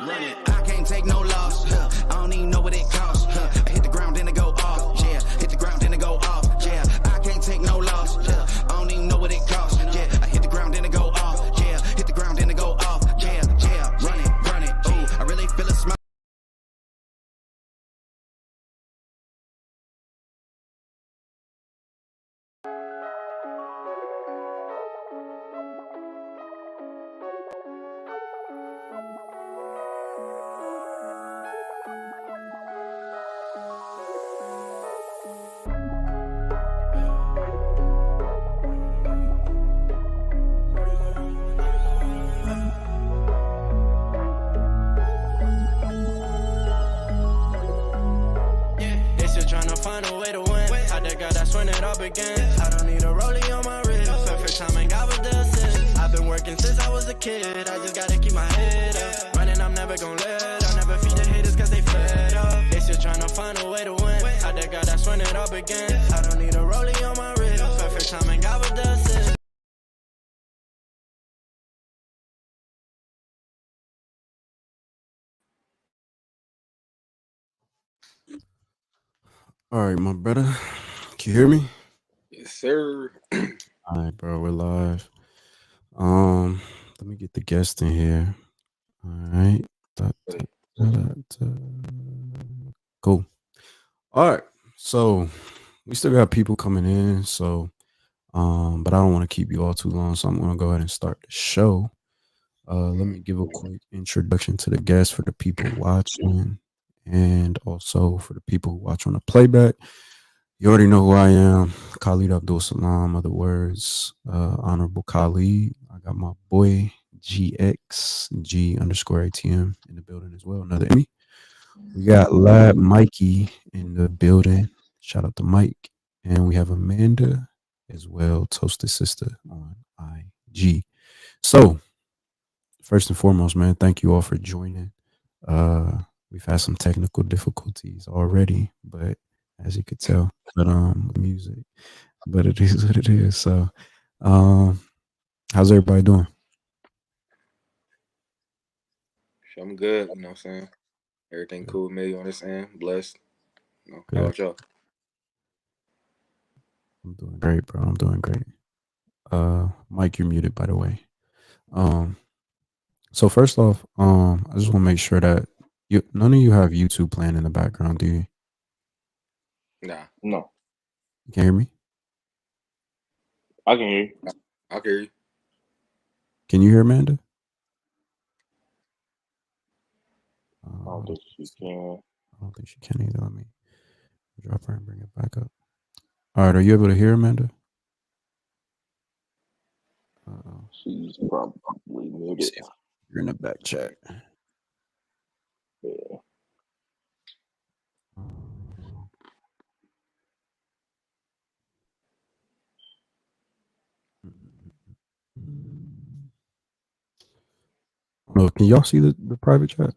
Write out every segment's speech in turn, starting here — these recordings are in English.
Run it. I can't take no loss. I don't even know what it costs. I hit the ground, then it go off. Yeah, hit the ground, then it go off. Yeah, I can't take no loss. I don't even know what it costs. Yeah, I hit the ground, then it go off. Yeah, hit the ground, then it go off. Yeah, run it. Ooh, I really feel a smile. Find a way to win. I just got that's when it all began. I don't need a rollie on my wrist. Perfect timing, God with the assist. I've been working since I was a kid. I just gotta keep my head up. Running, I'm never gonna let. I'll never feed the haters cause they fed up. They still trying to find a way to win. I just got that's when it all began. I don't need a rollie on my wrist. Perfect timing, God with the assist. All right, my brother. Can you hear me? Yes, sir. All right, bro. We're live. Let me get the guest in here. All right. Cool. All right. So we still got people coming in. So, but I don't want to keep you all too long. So I'm gonna go ahead and start the show. Let me give a quick introduction to the guests for the people watching, and also for the people who watch on the playback. You already know who I am, Khalid Abdul Salam, other words, Honorable Khalid. I got my boy GX G _ATM in the building as well. Another Emmy. We got Lab Mikey in the building. Shout out to Mike. And we have Amanda as well, Toasted Sister on IG. So, first and foremost, man, thank you all for joining. We've had some technical difficulties already, but as you could tell, but music, but it is what it is. So, how's everybody doing? I'm good, you know what I'm saying? Everything cool with me on this end. Blessed. You know, how about y'all? I'm doing great, bro. I'm doing great. Mike, you're muted, by the way. So first off, I just want to make sure that none of you have YouTube playing in the background, do you? Nah. No. You can hear me? I can hear you. I can hear you. Can you hear Amanda? I don't think she can. I don't think she can either. Let me drop her and bring it back up. All right, are you able to hear Amanda? She's probably muted. You're in the back chat. Yeah. No, can y'all see the private chat?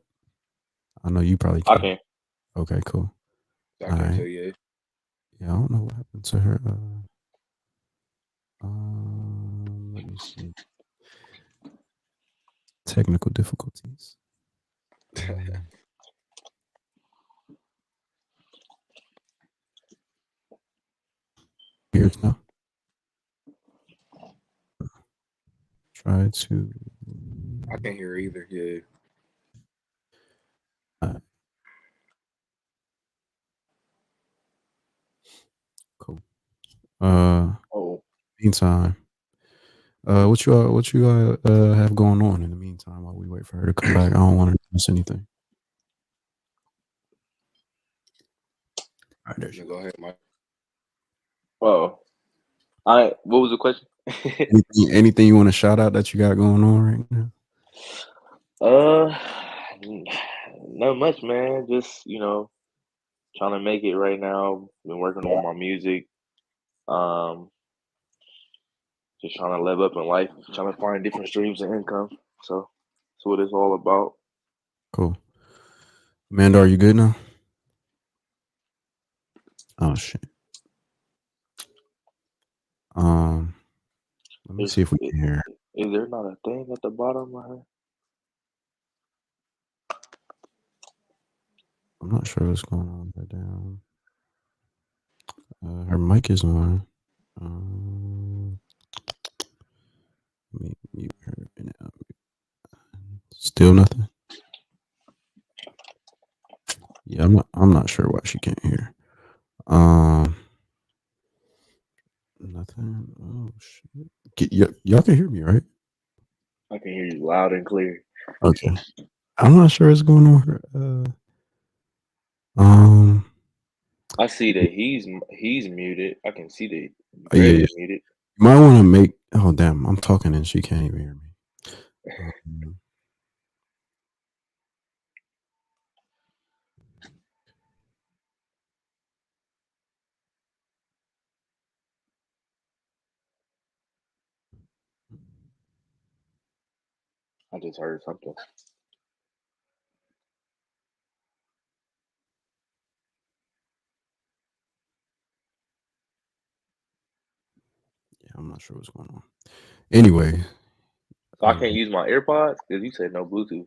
I know you probably can. I can. Okay, cool. I can tell you. Yeah, I don't know what happened to her. Let me see. Technical difficulties. Here's now. Try to. I can't hear either. Yeah. Cool. Oh. Meantime, what you have going on in the meantime while we wait for her to come back? I don't want her to miss anything. All right, there she Go ahead, Mike. Oh. What was the question? anything you want to shout out that you got going on right now? Not much, man. Just, trying to make it right now. Been working on my music. Just trying to live up in life, trying to find different streams of income. So that's what it's all about. Cool. Amanda, are you good now? Oh shit. Let me see if we can hear. Is there not a thing at the bottom of her? I'm not sure what's going on with her down. Her mic is on. Let me mute her. Still nothing. Yeah, I'm not sure why she can't hear. Nothing. Oh shit. Y'all can hear me, right? I can hear you loud and clear. Okay. I'm not sure what's going on with her. Um. I see that he's muted. I can see that Yeah, Greg yeah. is muted. You might want to make. Oh damn! I'm talking and she can't even hear me. Um, I just heard something. yeah, I'm not sure what's going on. Anyway, So I can't use my AirPods because you said no Bluetooth.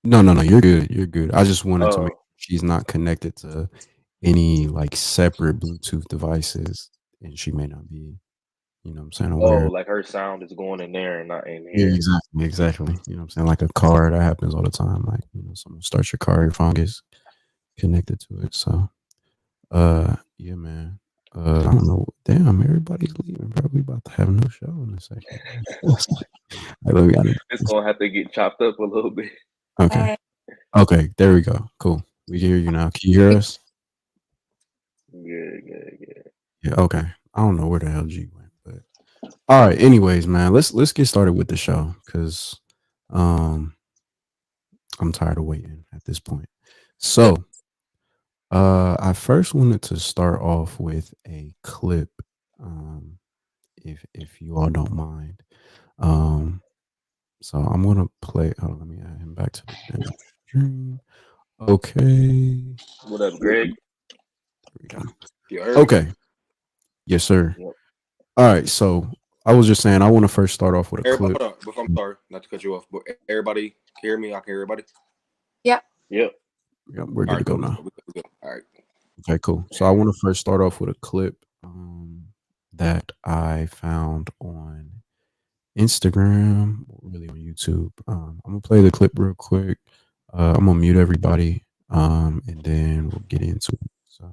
no. You're good. You're good. I just wanted to make Oh, sure she's not connected to any like separate Bluetooth devices, and she may not be. You know what I'm saying? oh, Aware. like her sound is going in there and not in Yeah, here. exactly. Exactly. You know what I'm saying? Like a car, that happens all the time. Like, someone starts your car, your phone gets connected to it. So, yeah, man. I don't know. Damn, everybody's leaving, bro. We about to have no show in a second. Like, we gotta do It's this. gonna have to get chopped up a little bit. Okay. Okay. There we go. Cool. We can hear you now. Can you hear us? Good, good, good. Yeah. Okay. I don't know where the hell G went, but all right. Anyways, man, let's get started with the show because um I'm tired of waiting at this point. So, I first wanted to start off with a clip, um, if you all don't mind. Um, so I'm gonna play. Oh, let me add him back to the damn stream. Okay, What up, Greg? there we go. You heard me? Okay, yes, sir. Yep. All right, so I was just saying I want to first start off with a Everybody, clip. hold on. Before I'm sorry, not to cut you off, but everybody can hear me. I can hear everybody. Yep. Yeah, we're All good to right, go cool. now. We good. All right. Okay, cool. So I want to first start off with a clip that I found on Instagram, really on YouTube. I'm gonna play the clip real quick. I'm gonna mute everybody, and then we'll get into it. So,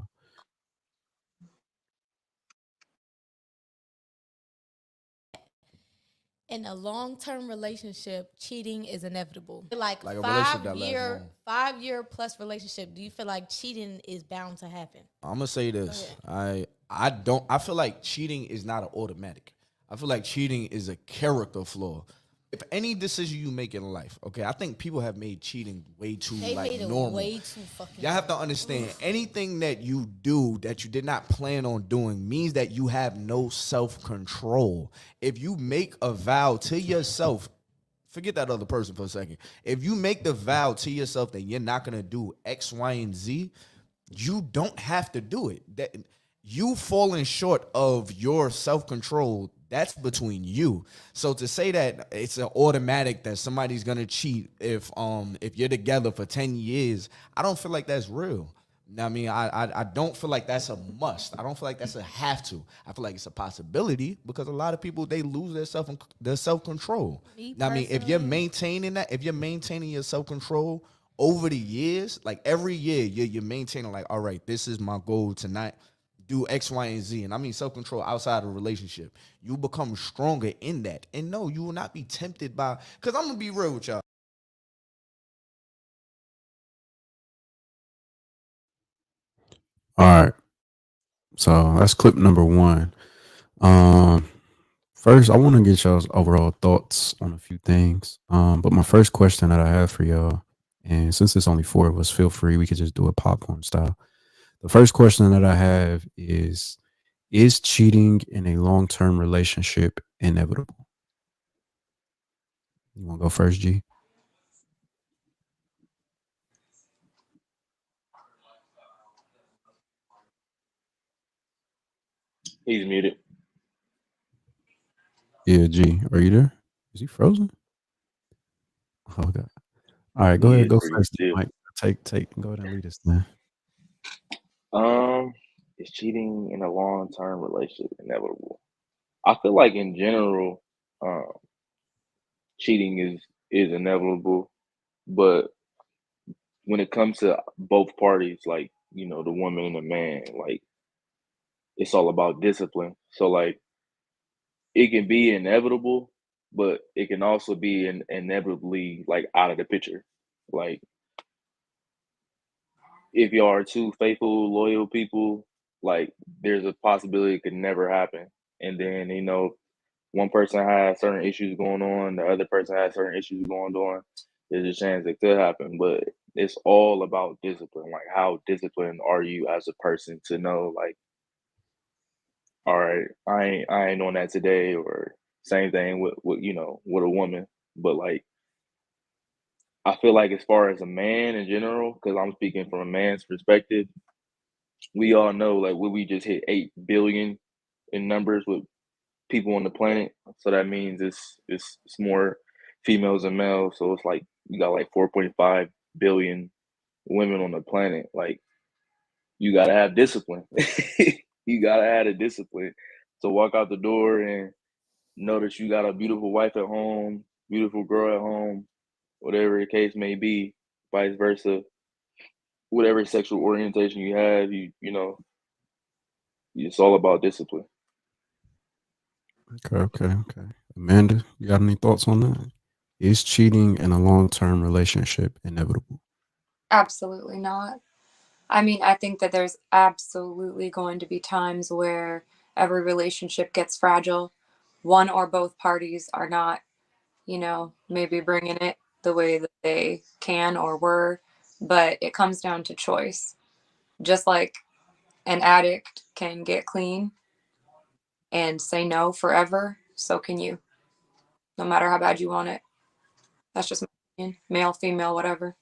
in a long-term relationship, cheating is inevitable. Like Like a relationship that lasts 5 year, long. 5 year plus relationship. Do you feel like cheating is bound to happen? I'm gonna say this. I don't. I feel like cheating is not an automatic. I feel like cheating is a character flaw. If any decision you make in life, okay, I think people have made cheating way too They like made it normal. way too fucking. Y'all have to understand anything that you do that you did not plan on doing means that you have no self control. If you make a vow to yourself, forget that other person for a second. If you make the vow to yourself that you're not gonna do X, Y, and Z, you don't have to do it. That you falling short of your self-control, that's between you. So to say that it's an automatic that somebody's gonna cheat if you're together for 10 years, I don't feel like that's real. I mean, I don't feel like that's a must. I don't feel like that's a have to. I feel like it's a possibility because a lot of people they lose their self control. I mean, if you're maintaining that, if you're maintaining your self control over the years, like every year, you're maintaining like, all right, this is my goal to not do X, Y, and Z. And I mean self control outside of a relationship. You become stronger in that, and no, you will not be tempted by. Because I'm gonna be real with y'all. all right. So that's clip number one. Um, First, I want to get y'all's overall thoughts on a few things. But my first question that I have for y'all, and since it's only four of us, feel free. We could just do it popcorn style. The first question that I have is cheating in a long-term relationship inevitable? You want to go first, G? He's muted. Yeah, G. Are you there? Is he frozen? Oh, God. All right, go He ahead. is Go pretty first, still. Mike. Take go ahead and lead us, man. Um, is cheating in a long term relationship inevitable? I feel like in general, um, cheating is inevitable, but when it comes to both parties, like the woman and the man, like it's all about discipline. So like it can be inevitable, but it can also be inevitably like out of the picture. Like if y'all are two faithful, loyal people, like there's a possibility it could never happen. And then, one person has certain issues going on, the other person has certain issues going on. There's a chance it could happen, but it's all about discipline. Like how disciplined are you as a person to know like, all right, I ain't on that today, or same thing with a woman. But like I feel like as far as a man in general, because I'm speaking from a man's perspective, we all know like we just hit 8 billion in numbers with people on the planet. So that means it's more females than males. So it's like you got like 4.5 billion women on the planet. Like you gotta have discipline. You gotta have the discipline to walk out the door and know that you got a beautiful wife at home, beautiful girl at home, whatever the case may be, vice versa. Whatever sexual orientation you have, it's all about discipline. Okay. Amanda, you got any thoughts on that? Is cheating in a long term relationship inevitable? Absolutely not. I mean, I think that there's absolutely going to be times where every relationship gets fragile. One or both parties are not, maybe bringing it the way that they can or were, but it comes down to choice. Just like an addict can get clean and say no forever, so can you, no matter how bad you want it. That's just my opinion. Male, female, whatever.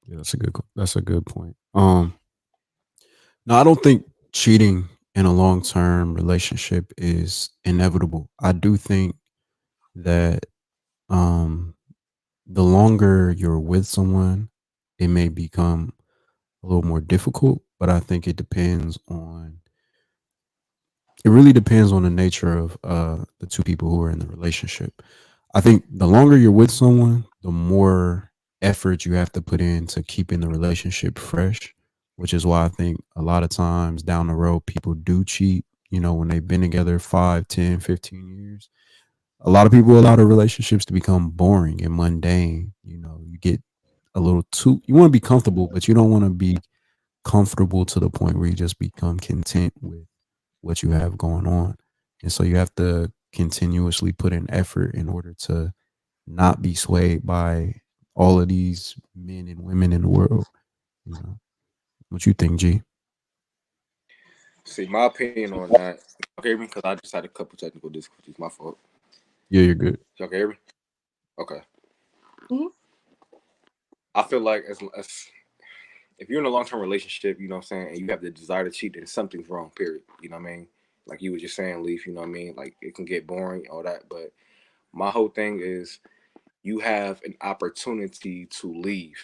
Yeah, that's a good point. No, I don't think cheating in a long term relationship is inevitable. I do think that um the longer you're with someone, it may become a little more difficult, but I think it really depends on the nature of the two people who are in the relationship. I think the longer you're with someone, the more effort you have to put into keeping the relationship fresh, which is why I think a lot of times down the road people do cheat, when they've been together 5, 10, 15 years. A lot of people allow their relationships to become boring and mundane. You get a little too, you want to be comfortable, but you don't want to be comfortable to the point where you just become content with what you have going on. And so you have to continuously put in effort in order to not be swayed by all of these men and women in the world. You know, what you think, G? See, my opinion on that. Okay, me because I just had a couple technical difficulties. My fault. Yeah, you're good. Y'all can hear me? Okay. Mhm. I feel like as if you're in a long term relationship, you know what I'm saying, and you have the desire to cheat, then something's wrong. Period. You know what I mean? Like you were just saying, Leaf. You know what I mean? Like it can get boring, all that. But my whole thing is you have an opportunity to leave.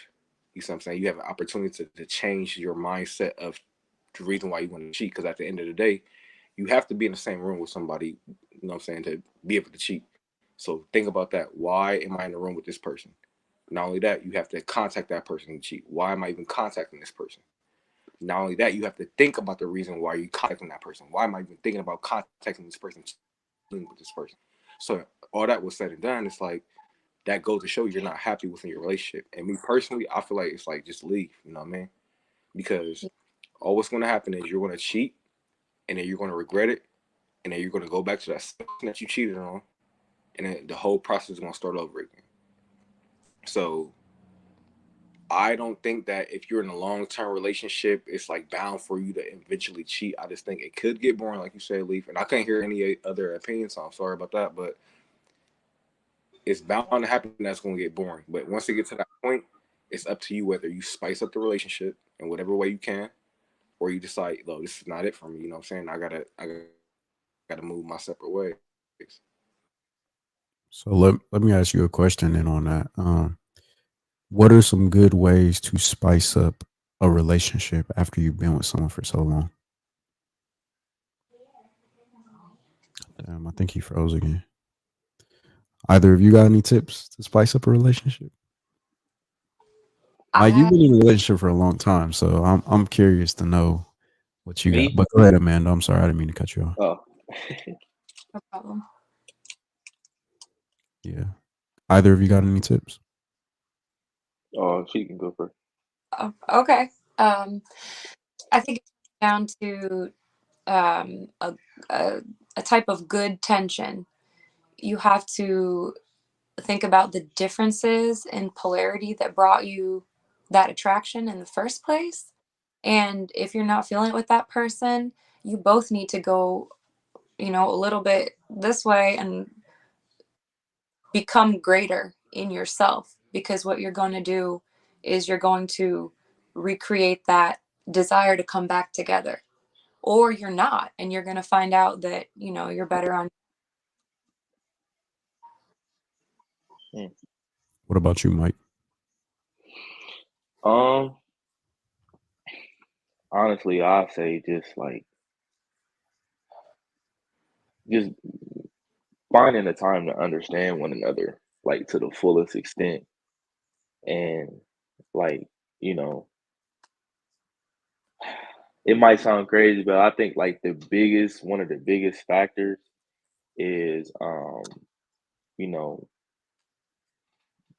You see what I'm saying? You have an opportunity to change your mindset of the reason why you want to cheat. Because at the end of the day, you have to be in the same room with somebody, you know what I'm saying, to be able to cheat. So think about that. Why am I in the room with this person? Not only that, you have to contact that person to cheat. Why am I even contacting this person? Not only that, you have to think about the reason why you're contacting that person. Why am I even thinking about contacting this person, with this person? So all that was said and done, it's like that goes to show you're not happy within your relationship. And me personally, I feel like it's like just leave. You know what I mean? Because all what's going to happen is you're going to cheat, and then you're going to regret it, and then you're going to go back to that person that you cheated on, and then the whole process is going to start over again. So I don't think that if you're in a long term relationship, it's like bound for you to eventually cheat. I just think it could get boring, like you said, Leaf. And I can't hear any other opinions, so I'm sorry about that. But it's bound to happen. That's going to get boring. But once it gets to that point, it's up to you whether you spice up the relationship in whatever way you can, or you decide, "Look, this is not it for me." You know what I'm saying? I gotta move my separate ways. So let me ask you a question then on that. What are some good ways to spice up a relationship after you've been with someone for so long? Damn, I think he froze again. Either of you got any tips to spice up a relationship? Mike, you've I been in a relationship for a long time, so I'm curious to know what you got. Me? But go ahead, Amanda. I'm sorry, I didn't mean to cut you off. Oh, no problem. Yeah. Either of you got any tips? oh, she can go first. Oh, okay. I think it's down to um, a, a a type of good tension. You have to think about the differences in polarity that brought you that attraction in the first place. And if you're not feeling it with that person, you both need to go, a little bit this way and become greater in yourself, because what you're going to do is you're going to recreate that desire to come back together, or you're not, and you're going to find out that you're better on. Hmm. What about you, Mike? Um, honestly, I say just like just finding the time to understand one another like to the fullest extent, and like you know, it might sound crazy, but I think like one of the biggest factors is you know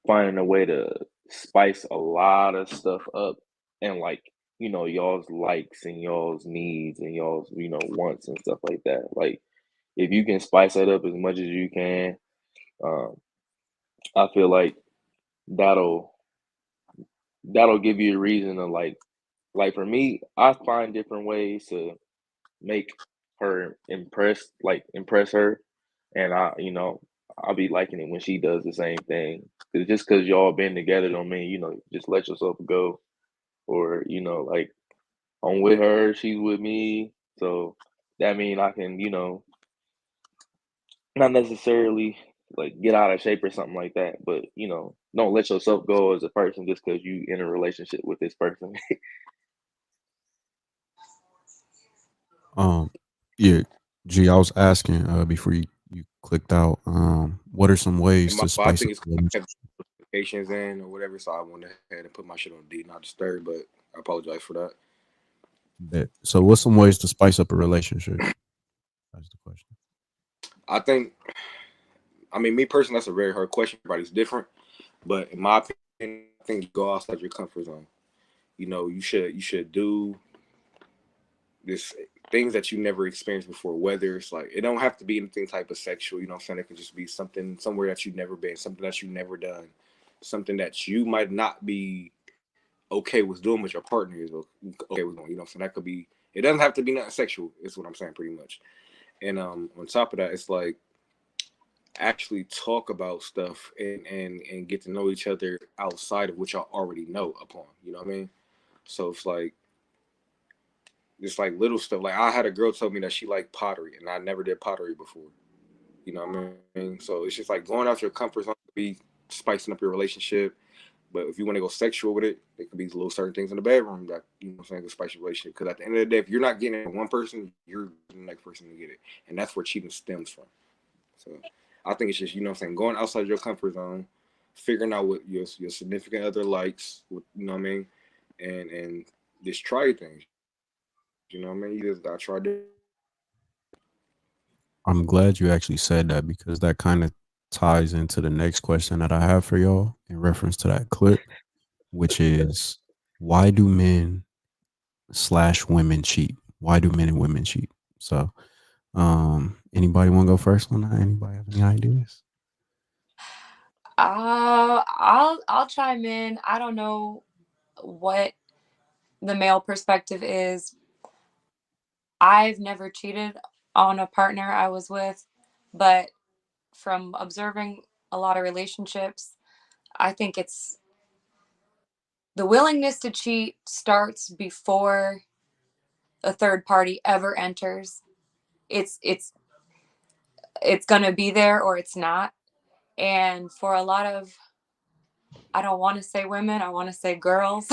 finding a way to spice a lot of stuff up, and like y'all's likes and y'all's needs and y'all's wants and stuff like that. Like if you can spice that up as much as you can, um, I feel like that'll that'll give you a reason to like for me, I find different ways to make her impress her, and I'll be liking it when she does the same thing. 'Cause just because y'all been together don't mean just let yourself go, or like I'm with her, she's with me, so that mean I can not necessarily like get out of shape or something like that, but don't let yourself go as a person just because you in a relationship with this person. Um, yeah, G, I was asking before you clicked out. What are some ways And to I spice up think it's a 'cause I relationship? kept notifications in or whatever, so I went ahead and put my shit on D not disturb. But I apologize for that. So, what's some ways to spice up a relationship? That's the question. I think, I mean, me personally, that's a very hard question. Everybody's different, but in my opinion, I think you go outside your comfort zone. You should do this things that you never experienced before. Whether it's like it don't have to be anything type of sexual. You know what I'm saying? It can just be something somewhere that you've never been, something that you've never done, something that you might not be okay with doing, but your partner is okay with doing. You know what I'm saying? That could be. It doesn't have to be nothing sexual. Is what I'm saying, pretty much. And on top of that, it's like actually talk about stuff and get to know each other outside of what y'all already know upon. You know what I mean? So it's like little stuff. Like I had a girl tell me that she liked pottery, and I never did pottery before. You know what I mean? So it's just like going out your comfort zone to be spicing up your relationship. But if you want to go sexual with it, it could be little certain things in the bedroom that I'm saying, can spice your relationship. Because at the end of the day, if you're not getting it from one person, you're the next person to get it, and that's where cheating stems from. So I think it's just I'm saying, going outside your comfort zone, figuring out what your significant other likes, what, you know what I mean, and just try things. You know what I mean? You just gotta try different things. I'm glad you actually said that because that kind of ties into the next question that I have for y'all in reference to that clip, which is why do men slash women cheat? Why do men and women cheat? So, anybody want to go first on that? Anybody have any ideas? I'll chime in. I don't know what the male perspective is. I've never cheated on a partner I was with, but from observing a lot of relationships, I think it's the willingness to cheat starts before a third party ever enters. It's it's it's going to be there or it's not. And for a lot of I don't want to say women, I want to say girls.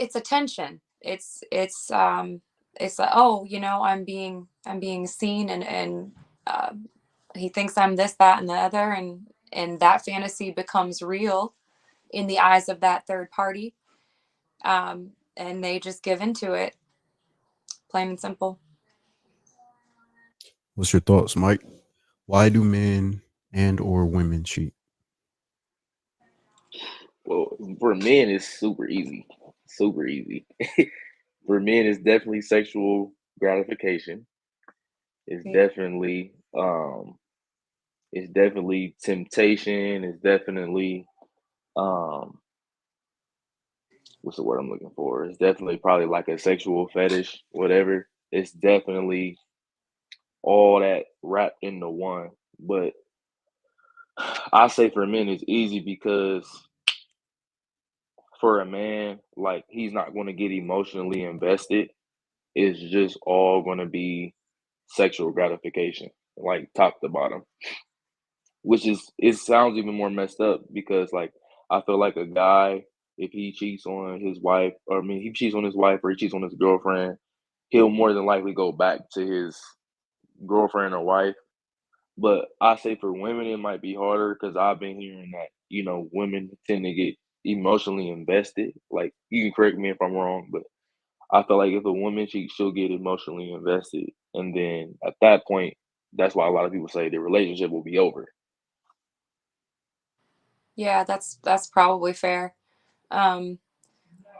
It's attention. It's like, oh, I'm being seen, and he thinks I'm this, that, and the other, and that fantasy becomes real in the eyes of that third party, and they just give into it, plain and simple. What's your thoughts, Mike? Why do men and or women cheat? Well, for men, it's super easy. Super easy. For men, it's definitely sexual gratification. It's definitely temptation. It's definitely um what's the word I'm looking for? It's definitely probably like a sexual fetish, whatever. It's definitely all that wrapped into one. But I say for men it's easy because for a man, like he's not going to get emotionally invested. It's just all going to be sexual gratification, like top to bottom. Which is it sounds even more messed up because like I feel like a guy if he cheats on his wife, or I mean he cheats on his wife or he cheats on his girlfriend, he'll more than likely go back to his girlfriend or wife. But I say for women it might be harder because I've been hearing that women tend to get emotionally invested. Like you can correct me if I'm wrong, but I feel like if a woman cheats, she'll get emotionally invested, and then at that point, that's why a lot of people say the relationship will be over. Yeah, that's probably fair. Um,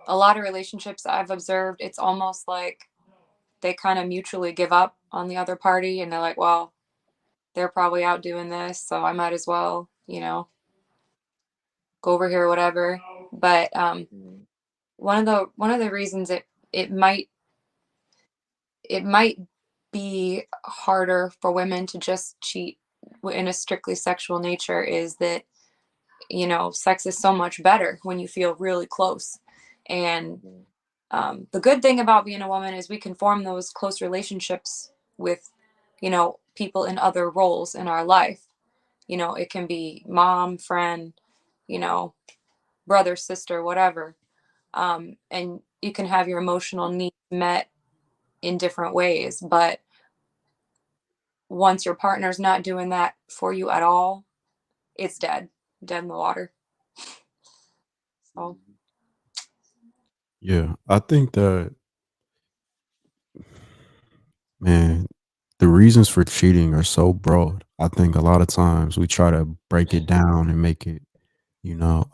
a lot of relationships I've observed, it's almost like they kind of mutually give up on the other party, and they're like, well, they're probably out doing this, so I might as well, go over here or whatever. But Mm, one of the reasons it might it might be harder for women to just cheat in a strictly sexual nature is that sex is so much better when you feel really close. And mm, the good thing about being a woman is we can form those close relationships with people in other roles in our life. It can be mom, friend, you know brother, sister, whatever. And you can have your emotional needs met in different ways. But once your partner's not doing that for you at all, it's dead in the water. So mm, Yeah, I think that, man, the reasons for cheating are so broad. I think a lot of times we try to break it down and make it,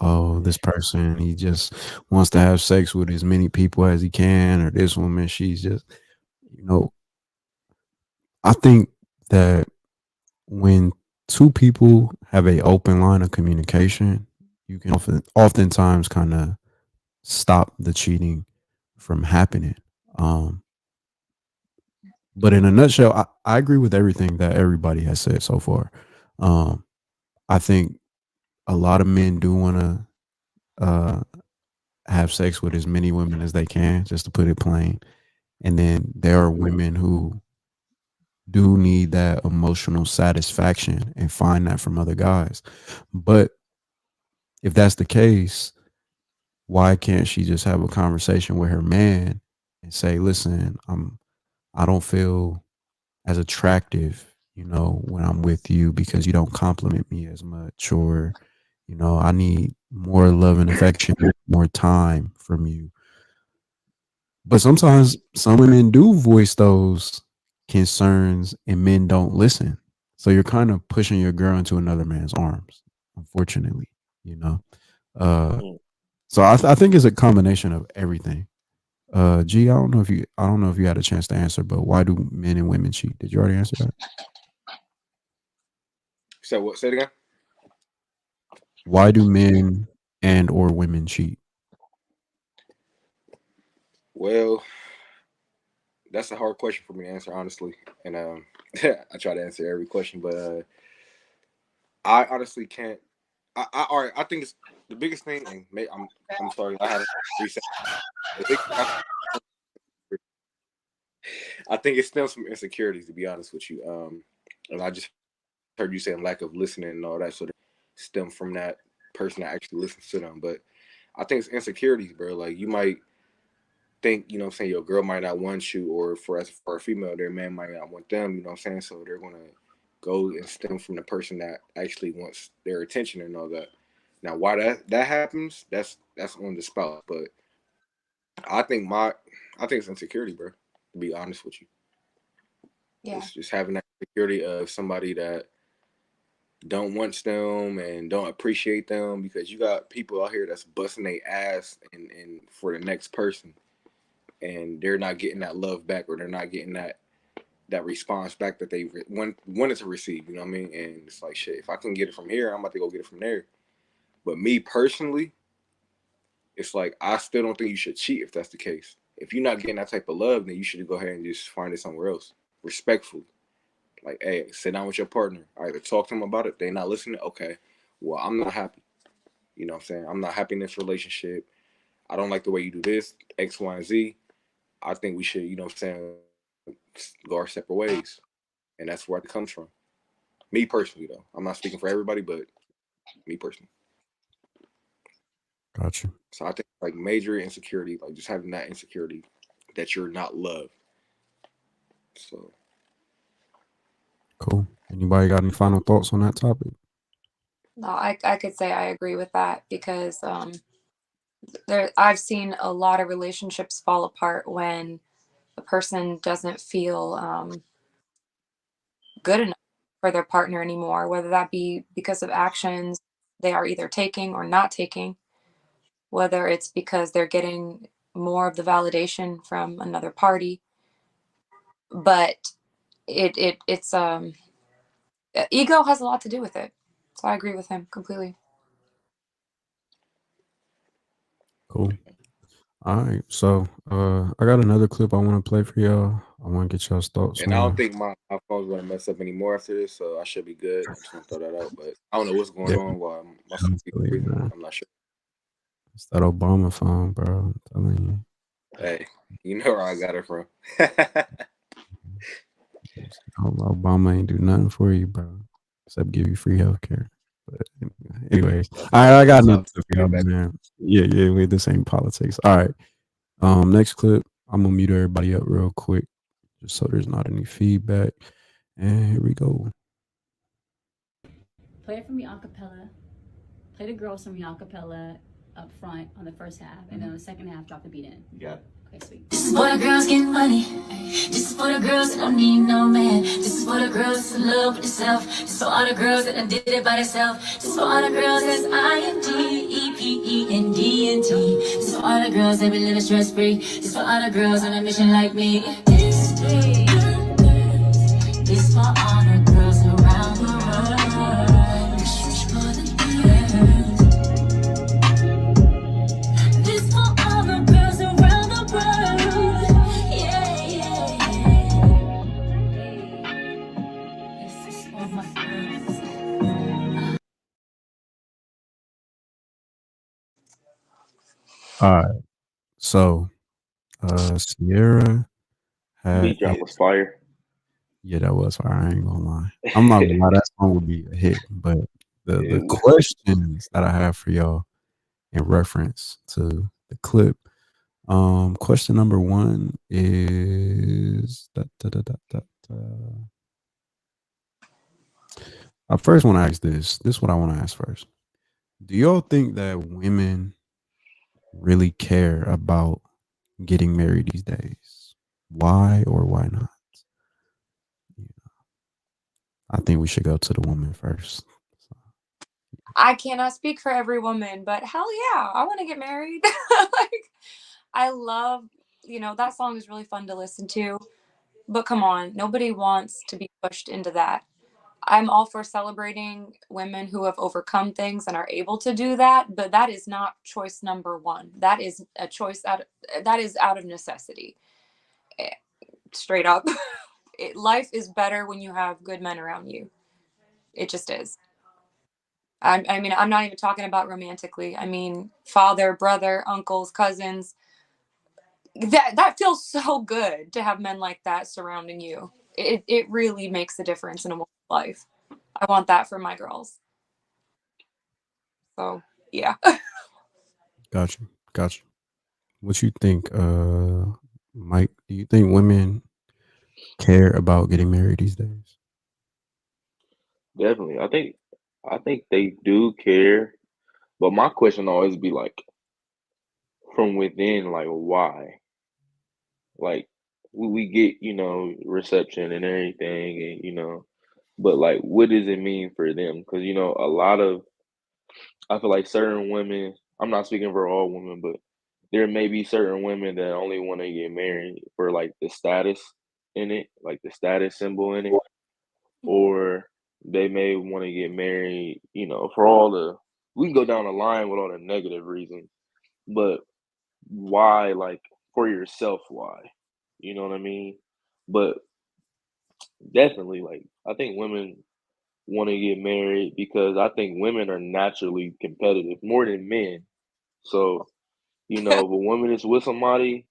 oh, this person, he just wants to have sex with as many people as he can, or this woman, she's just, you know, I think that when two people have a open line of communication, you can oftentimes kind of stop the cheating from happening. Um, but in a nutshell, I agree with everything that everybody has said so far. Um, I think a lot of men do want to uh, have sex with as many women as they can, just to put it plain. And then there are women who do need that emotional satisfaction and find that from other guys. But if that's the case, why can't she just have a conversation with her man and say, "Listen, I don't feel as attractive, when I'm with you because you don't compliment me as much, or, I need more love and affection, more time from you." But sometimes some women do voice those concerns and men don't listen. So you're kind of pushing your girl into another man's arms, unfortunately, you know. Uh mm. so I think it's a combination of everything. G, I don't know if you had a chance to answer, but why do men and women cheat? Did you already answer that? So what? Say it again. Why do men and or women cheat? Well, that's a hard question for me to answer, honestly. And I try to answer every question, but I honestly can't. All right. I think it's the biggest thing, and I'm sorry, I had to reset. The big, I think it stems from insecurities, to be honest with you. And I just heard you saying lack of listening and all that. So stem from that person that actually listens to them. But I think it's insecurities, bro. Like you might think, you know what I'm saying, your girl might not want you, or for a female, their man might not want them, you know what I'm saying? So they're gonna go and stem from the person that actually wants their attention and all that. Now why that happens, that's on the spouse. But I think I think it's insecurity, bro, to be honest with you. Yeah. It's just having that security of somebody that don't want them and don't appreciate them, because you got people out here that's busting their ass and for the next person, and they're not getting that love back, or they're not getting that response back that they wanted to receive. You know what I mean? And it's like, shit, if I can get it from here, I'm about to go get it from there. But me personally, it's like I still don't think you should cheat if that's the case. If you're not getting that type of love, then you should go ahead and just find it somewhere else, respectfully. Like, hey, sit down with your partner. Either talk to them about it. They're not listening. Okay, well, I'm not happy. You know what I'm saying? I'm not happy in this relationship. I don't like the way you do this, X, Y, and Z. I think we should, you know what I'm saying, go our separate ways. And that's where it comes from. Me personally, though. I'm not speaking for everybody, but me personally. Gotcha. So I think like major insecurity, like just having that insecurity that you're not loved. So Cool. Anybody got any final thoughts on that topic? No, I could say I agree with that because I've seen a lot of relationships fall apart when a person doesn't feel good enough for their partner anymore, whether that be because of actions they are either taking or not taking, whether it's because they're getting more of the validation from another party. But it's ego has a lot to do with it. So I agree with him completely. Cool. All right. So I got another clip I want to play for y'all. I want to get y'all's thoughts and I on don't it. think my phone's gonna mess up anymore after this, so I should be good. I'm just gonna throw that out. But I don't know what's going Yeah, on while my I'm telling you, man. I'm not sure. It's that Obama phone, bro. I'm telling you. Hey, you know where I got it from. Obama ain't do nothing for you, bro, except give you free healthcare. But anyways, all right, I got another clip for y'all, man. Yeah, wait, this ain't politics. All right. Next clip, I'm gonna mute everybody up real quick, just so there's not any feedback. And here we go. Play it for me a cappella. Play the girls for me a cappella up front on the first half, and then on the second half, drop the beat in. You got it. Okay, sweet. This is for the girls getting money. This is for the girls that don't need no man. This is for the girls that's in love with themselves. This is for all the girls that done did it by themselves. This is for all the girls that's IMDEPENDNT. This is for all the girls that be living stress free. This is for all the girls on a mission like me. This is for all the girls around the world. This is for the girls. This for all the girls around the world. Yeah. This is for my girls. All right. So, Sierra had Beat drop was fire. yeah, that was fire. I ain't gonna lie. I'm not gonna lie, that song would be a hit. But the It was. questions that I have for y'all in reference to the clip. Question number one is I first want to ask this. This is what I want to ask first. Do y'all think that women really care about getting married these days? Why or why not? I think we should go to the woman first. I cannot speak for every woman, but hell yeah, I want to get married. Like, I love, that song is really fun to listen to. But come on, nobody wants to be pushed into that. I'm all for celebrating women who have overcome things and are able to do that, but that is not choice number one. That is a choice that is out of necessity. Straight up. Life is better when you have good men around you. It just is. I mean, I'm not even talking about romantically. I mean, father, brother, uncles, cousins. That feels so good to have men like that surrounding you. It really makes a difference in a woman's life. I want that for my girls. So yeah. Got you. Got you. What you think, Mike? Do you think women care about getting married these days? Definitely. I think they do care, but my question always be like from within, like why? Like we get, reception and everything and but like what does it mean for them? Because a lot of I feel like certain women, I'm not speaking for all women, but there may be certain women that only want to get married for like the status in it, like the status symbol in it, or they may want to get married, for all the we can go down the line with all the negative reasons, but why, like for yourself, why? You know what I mean? But definitely, like I think women want to get married because I think women are naturally competitive more than men. So, if a woman is with somebody,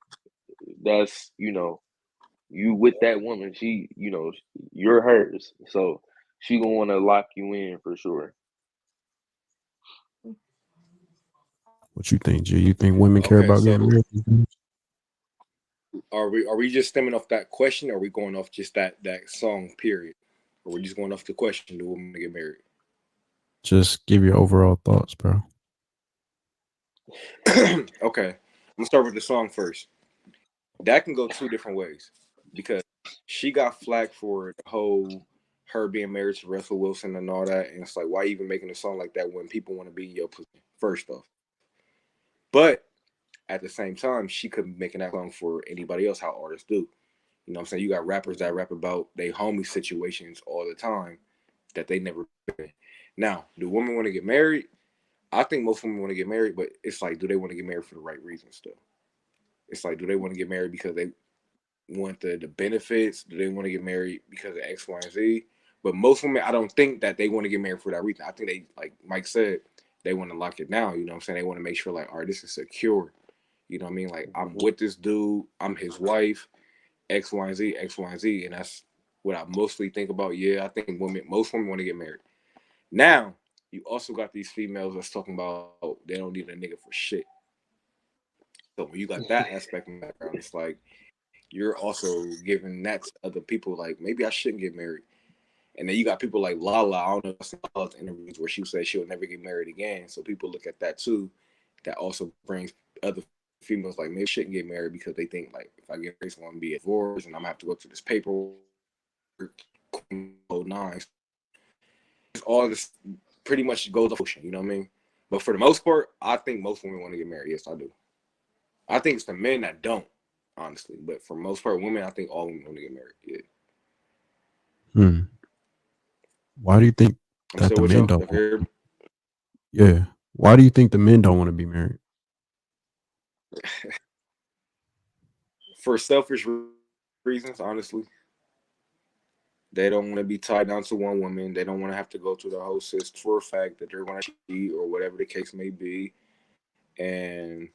that's, you with that woman, she, you're hers. So she gonna want to lock you in for sure. What you think, G? You think women care Okay, about getting so married these days? are we just stemming off that question, or are we going off just that song period? Or we just going off the question, do women get married? Just give your overall thoughts, bro. Okay. Let's start with the song first. That can go two different ways because she got flack for the whole her being married to Russell Wilson and all that, and it's like, why even making a song like that when people want to be in your position? First off, but at the same time, she could be making that song for anybody else, how artists do. You know what I'm saying? You got rappers that rap about they homie situations all the time that they never been. Now, do women want to get married? I think most women want to get married, but it's like, do they want to get married for the right reasons still? It's like, do they want to get married because they want the benefits? Do they want to get married because of X, Y, and Z? But most women, I don't think that they want to get married for that reason. I think they, like Mike said, they want to lock it down. You know what I'm saying? They want to make sure, like, all right, this is secure. You know what I mean? Like, I'm with this dude, I'm his wife, X, Y, and Z, X, Y, and Z. And that's what I mostly think about. Yeah, I think most women want to get married. Now, you also got these females that's talking about they don't need a nigga for shit. So when you got that aspect in the background, it's like you're also giving that to other people. Like maybe I shouldn't get married. And then you got people like Lala. I don't know if Lala's interviews where she said she'll never get married again. So people look at that too. That also brings other females like maybe shouldn't get married because they think like if I get married, it's going to be a divorce and I'm gonna have to go through this paperwork. Nine. All this pretty much goes off ocean. You know what I mean? But for the most part, I think most women want to get married. Yes, I do. I think it's the men that don't, honestly. But for most part, women, I think all women want to get married. Yeah. Hmm. Why do you think I'm that still the with men y'all. don't? Yeah. Why do you think the men don't want to be married? For selfish reasons, honestly. They don't want to be tied down to one woman. They don't want to have to go through the whole system for a fact that they're going to cheat or whatever the case may be. And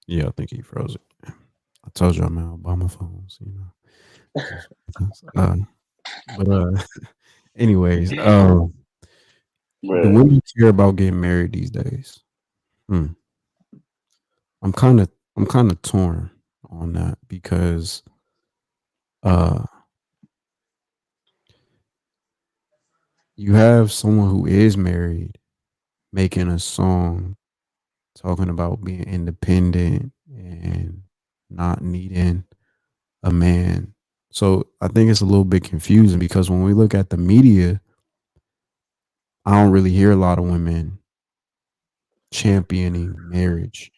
Yeah, I think he froze it. I told you I'm out by my phones, you know. Just but anyways, do Right. women care about getting married these days? Hmm. I'm kind of torn on that because uh you have someone who is married making a song talking about being independent and not needing a man. So I think it's a little bit confusing because when we look at the media, I don't really hear a lot of women championing marriage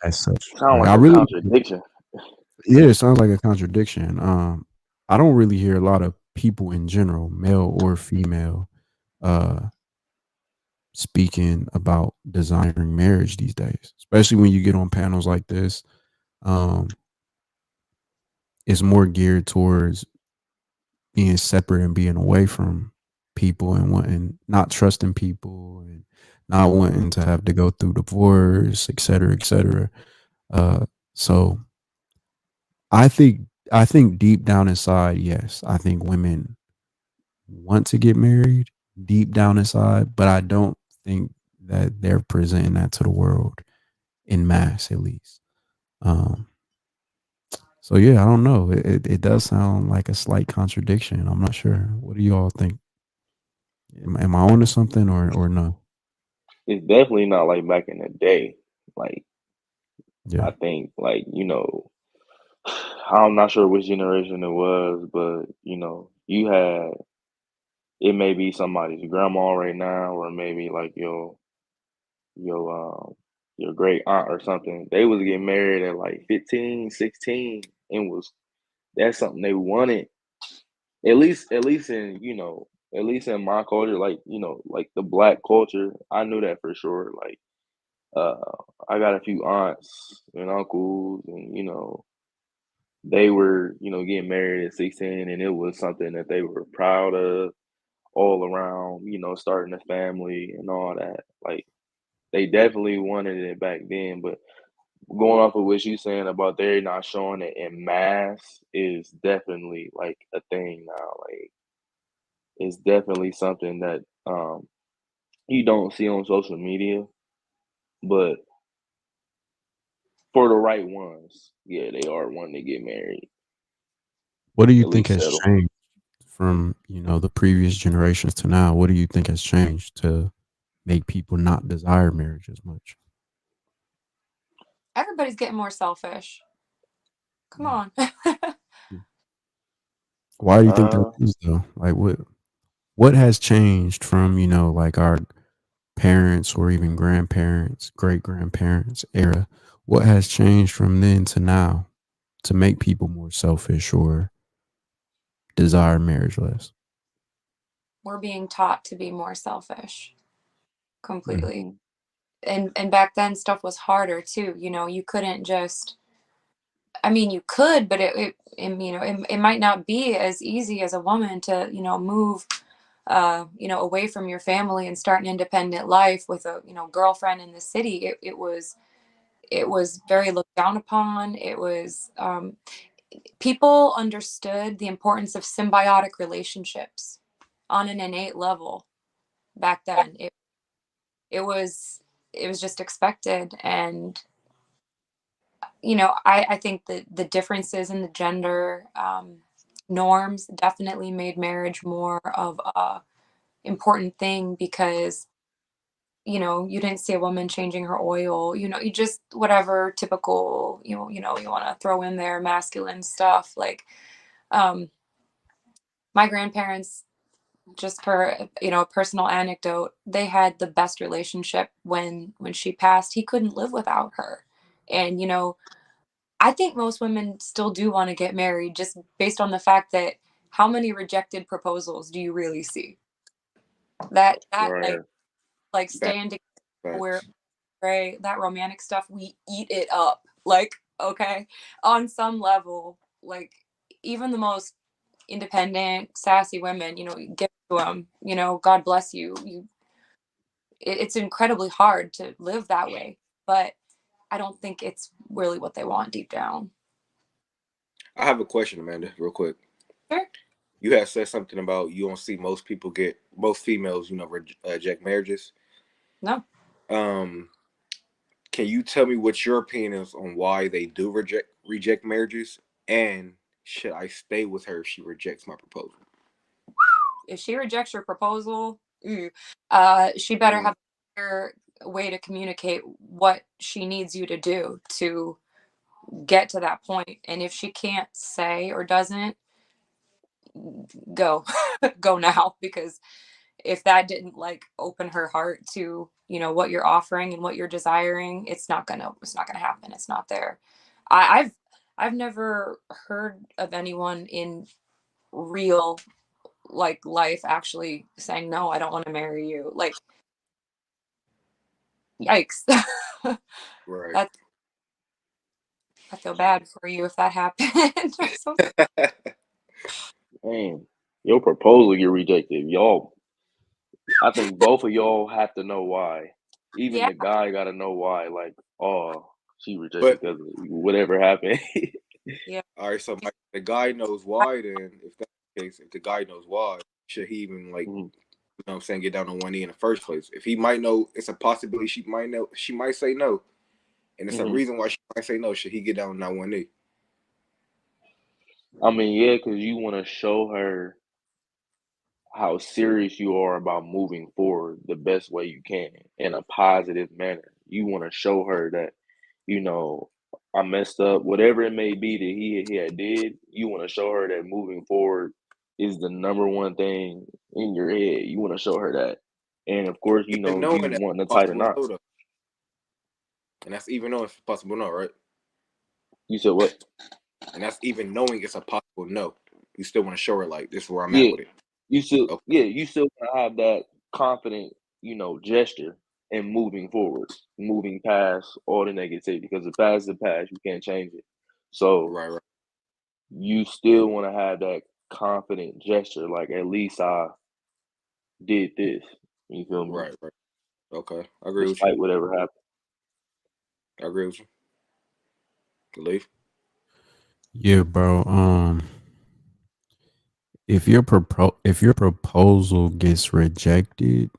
as such. Sound Like I like a really, contradiction. yeah, it sounds like a contradiction. I don't really hear a lot of people in general, male or female, uh, speaking about desiring marriage these days, especially when you get on panels like this. Um, it's more geared towards being separate and being away from people and wanting not trusting people and not wanting to have to go through divorce, et cetera, et cetera. So I think I think deep down inside, yes, I think women want to get married deep down inside, but I don't think that they're presenting that to the world in mass, at least. Um, so yeah, I don't know. It does sound like a slight contradiction. I'm not sure. What do you all think? Am I onto something or no? It's definitely not like back in the day. Like Yeah. I think like, I'm not sure which generation it was, but you had it may be somebody's grandma right now, or maybe like your your great aunt or something. They was getting married at like 15, 16, and was that's something they wanted. At least in at least in my culture, like like the black culture, I knew that for sure. Like I got a few aunts and uncles, and they were getting married at 16, and it was something that they were proud of all around. Starting a family and all that. Like they definitely wanted it back then, but going off of what you saying about they're not showing it in mass is definitely like a thing now. Like it's definitely something that you don't see on social media, but for the right ones, yeah, they are wanting to get married, What do you at think least has settle. changed from, the previous generations to now? What do you think has changed to make people not desire marriage as much? Everybody's getting more selfish. Come Mm. on. Why do you think that Uh, is though? Like what has changed from, like our parents or even grandparents, great grandparents era? What has changed from then to now to make people more selfish or desire marriage less? We're being taught to be more selfish Mm. completely. mhm, And back then stuff was harder too. You couldn't just, I mean, you could, but it might not be as easy as a woman to, move away from your family and start an independent life with a, girlfriend in the city. It was very looked down upon. It was people understood the importance of symbiotic relationships on an innate level back then. It was just expected. And I think that the differences in the gender norms definitely made marriage more of a important thing, because you didn't see a woman changing her oil. You just whatever typical you want to throw in there masculine stuff. Like um my grandparents, just for a personal anecdote, they had the best relationship. When she passed, he couldn't live without her. And I think most women still do want to get married, just based on the fact that how many rejected proposals do you really see? That right. like Back, staying together, we're facts. gray, that romantic stuff, we eat it up. Like, okay, on some level, like even the most independent, sassy women, give to them, God bless you. It's incredibly hard to live that way, but I don't think it's really what they want deep down. I have a question, Amanda, real quick. Sure. You had said something about you don't see most females, reject marriages. No. Um, can you tell me what your opinion is on why they do reject marriages, and should I stay with her if she rejects my proposal? If she rejects your proposal, she better Mm, have a clear way to communicate what she needs you to do to get to that point. And if she can't say or doesn't, go, go now, because if that didn't like open her heart to what you're offering and what you're desiring, it's not gonna happen. It's not there. I've never heard of anyone in real like life actually saying no, I don't want to marry you. Like, yikes. right. That's I feel bad for you if that happened. I'm so Man, your proposal get rejected. Y'all, I think both of y'all have to know why. Even yeah, the guy got to know why. Like, oh. She rejected But because whatever happened. Yeah. all right, so Mike, the guy knows why. Then, if that's the case, if the guy knows why, should he even like, Mhm, you know, what I'm saying, get down on one knee in the first place? If he might know, it's a possibility she might know. She might say no, and it's a mhm. reason why she might say no. Should he get down on that one knee? I mean, yeah, because you want to show her how serious you are about moving forward the best way you can in a positive manner. You want to show her that, you know, I messed up, whatever it may be that he had did. You want to show her that moving forward is the number one thing in your head. You want to show her that, and of course, you Even know, knowing you that's want to tighten possible no, knots. though, and that's even knowing it's possible no, right? You said what? And that's even knowing it's a possible no. You still want to show her like this is where I'm at Yeah, with it. you Okay, still wanna have that confident, gesture and moving forward, moving past all the negativity because the past is the past, you can't change it. So right, right, you still wanna have that confident gesture, like at least I did this. You feel me? right, right. Okay, I agree with you. Despite whatever happened. I agree with you. Leave. Yeah, bro. If your proposal gets rejected,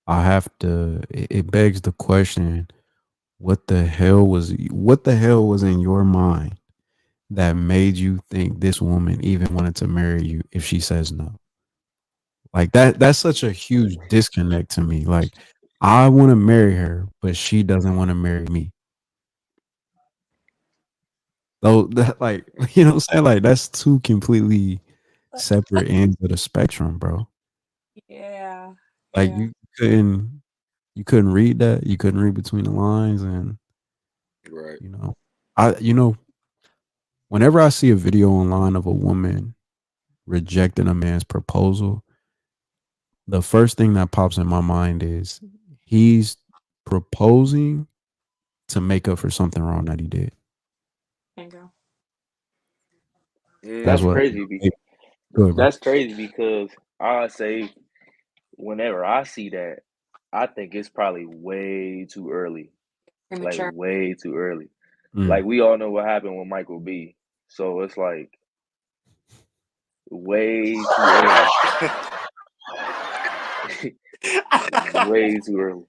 I have to. It begs the question: what the hell was in your mind that made you think this woman even wanted to marry you if she says no? Like that's such a huge disconnect to me. Like I want to marry her, but she doesn't want to marry me. So that like you know what I'm saying? Like that's two completely separate ends of the spectrum, bro. Yeah. Like Yeah. you couldn't read that. You couldn't read between the lines and Right. you know. Whenever I see a video online of a woman rejecting a man's proposal, the first thing that pops in my mind is he's proposing to make up for something wrong that he did. Bingo. That's That's what. crazy. Go ahead, bro. That's crazy because I say whenever I see that, I think it's probably way too early. Like Premature. way too early. Mm. Like we all know what happened with Michael B. So it's like way too early. Way too early.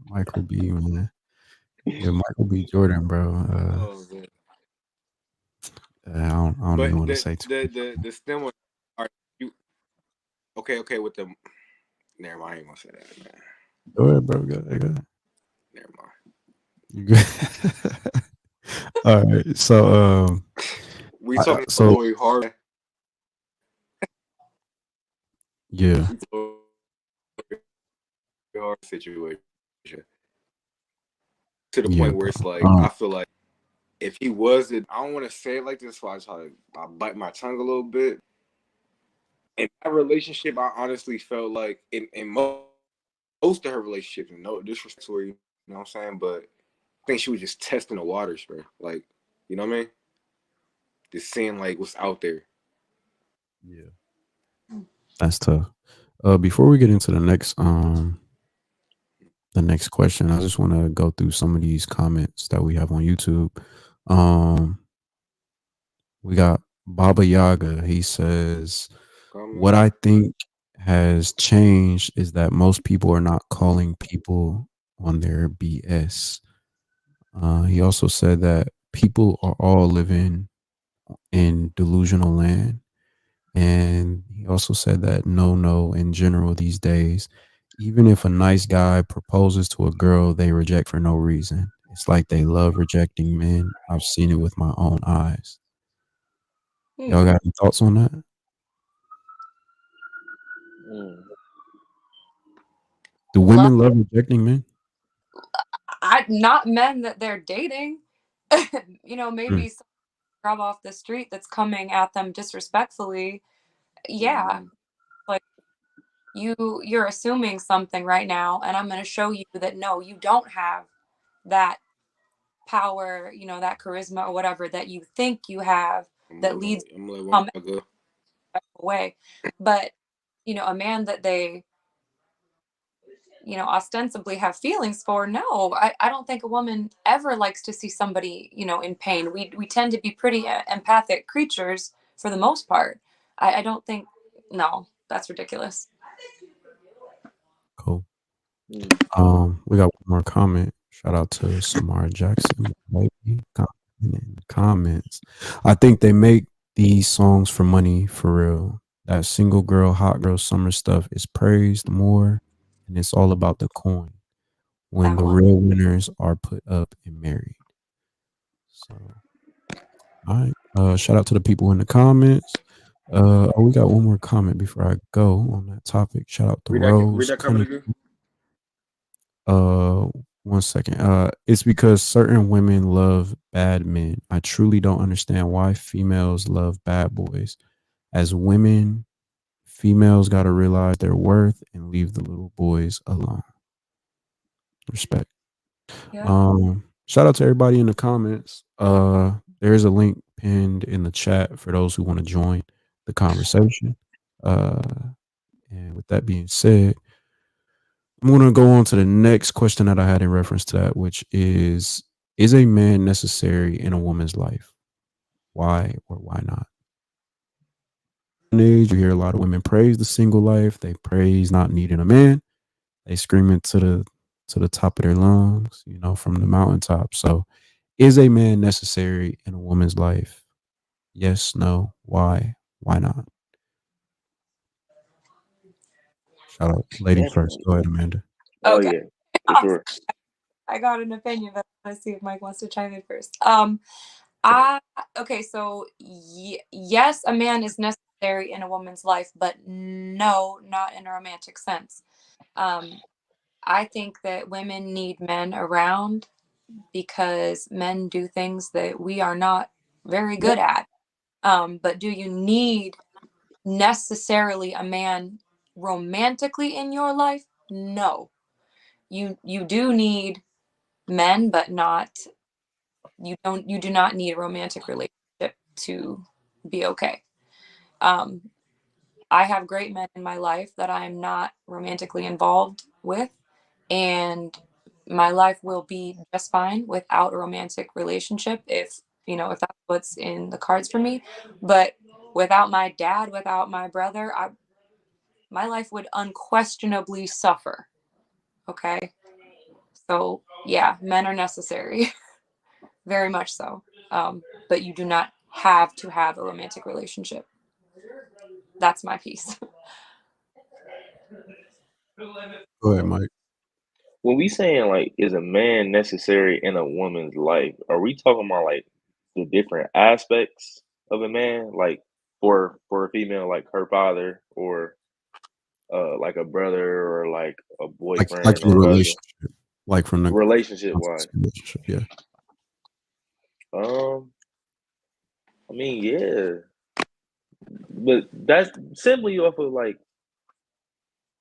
Michael B. Man, yeah, Michael B. Jordan, bro. Oh man. I don't But even want to the say too the much. the the stem was are you okay with the never mind, I ain't gonna say that, man. Go ahead, bro. Go ahead. Go ahead. Never mind. You good? All right. So, We talking about so Lori Harvey. yeah, Lori Harvey situation. To the yeah, point where bro. it's like I feel like if he wasn't, I don't want to say it like this, so I try to bite my tongue a little bit. In that relationship, I honestly felt like in most of her relationships, and no disrespect to her, you know what I'm saying, but I think she was just testing the waters, bro. Like, you know what I mean? Just seeing like what's out there. yeah, that's tough. Before we get into the next question, I just want to go through some of these comments that we have on YouTube. Um, we got Baba Yaga. He says, Comment. "What I think has changed is that most people are not calling people on their BS." He also said that people are all living in delusional land. And he also said that no, in general these days, even if a nice guy proposes to a girl, they reject for no reason. It's like they love rejecting men. I've seen it with my own eyes. Hmm. Y'all got any thoughts on that? Mm. Do Love. women love rejecting men? Not men that they're dating. Mm, Maybe some girl off the street that's coming at them disrespectfully. Yeah, Mm, like you're assuming something right now, and I'm going to show you that no, you don't have that power, that charisma or whatever that you think you have that leads I'm gonna let some one go. way. But a man that ostensibly have feelings for. No, I don't think a woman ever likes to see somebody, in pain. We tend to be pretty empathic creatures for the most part. I don't think, no, that's ridiculous. Cool. Mm. We got one more comment. Shout out to Samara Jackson. Maybe comment in the comments. I think they make these songs for money for real. That single girl, hot girl summer stuff is praised more, and it's all about the coin when That the one. real winners are put up and married. So, all right. Shout out to the people in the comments. We got one more comment before I go on that topic. Shout out to Read Rose that comment Cunningham. again. Uh, 1 second. It's because certain women love bad men. I truly don't understand why females love bad boys. As women, females got to realize their worth and leave the little boys alone. Respect. Yeah. Shout out to everybody in the comments. There's a link pinned in the chat for those who want to join the conversation. Uh, and with that being said, I'm going to go on to the next question that I had in reference to that, which is a man necessary in a woman's life? Why or why not? Age, you hear a lot of women praise the single life. They praise not needing a man. They scream it to the top of their lungs, from the mountaintop. So, is a man necessary in a woman's life? Yes, no, why not? Shout out, lady first. Definitely. Go ahead, Amanda. Oh Okay. yeah, for sure. I got an opinion, but let's see if Mike wants to chime in first. Okay, so yes, a man is necessary in a woman's life, but no, not in a romantic sense. I think that women need men around because men do things that we are not very good at. But do you need necessarily a man romantically in your life? No. You do need men, but not you do not need a romantic relationship to be okay. Um, I have great men in my life that I am not romantically involved with, and my life will be just fine without a romantic relationship if that's what's in the cards for me. But without my dad, without my brother, my life would unquestionably suffer. Okay. So yeah, men are necessary. Very much so. But you do not have to have a romantic relationship. That's my piece. Go ahead, Mike. When we saying like, is a man necessary in a woman's life? Are we talking about like the different aspects of a man, like for a female, like her father, or like a brother, or like a Like boyfriend in a or husband, relationship, like from the relationship wise? relationship, yeah. Um, I mean, yeah, but that's simply off of like,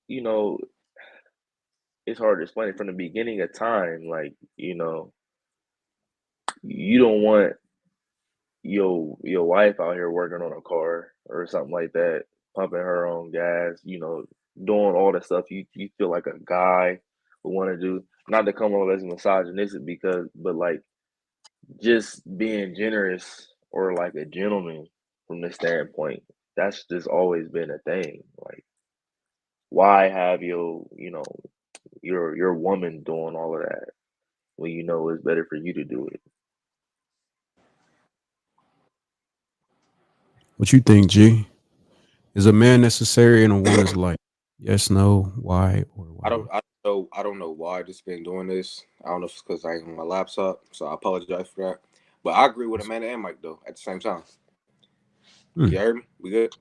you know, it's hard to explain it from the beginning of time. Like, you don't want your wife out here working on a car or something like that, pumping her own gas, doing all the stuff you feel like a guy would want to do. Not to come off as misogynistic but like just being generous or like a gentleman from this standpoint. That's just always been a thing. Like, why have your woman doing all of that when you know it's better for you to do it? What you think, G? Is a man necessary in a woman's life? Yes, no, why, or why not? I don't know why I just been doing this. I don't know if it's because I ain't on my laptop, so I apologize for that. But I agree with Amanda and Mike though. At the same time, Hmm. you heard me? We good?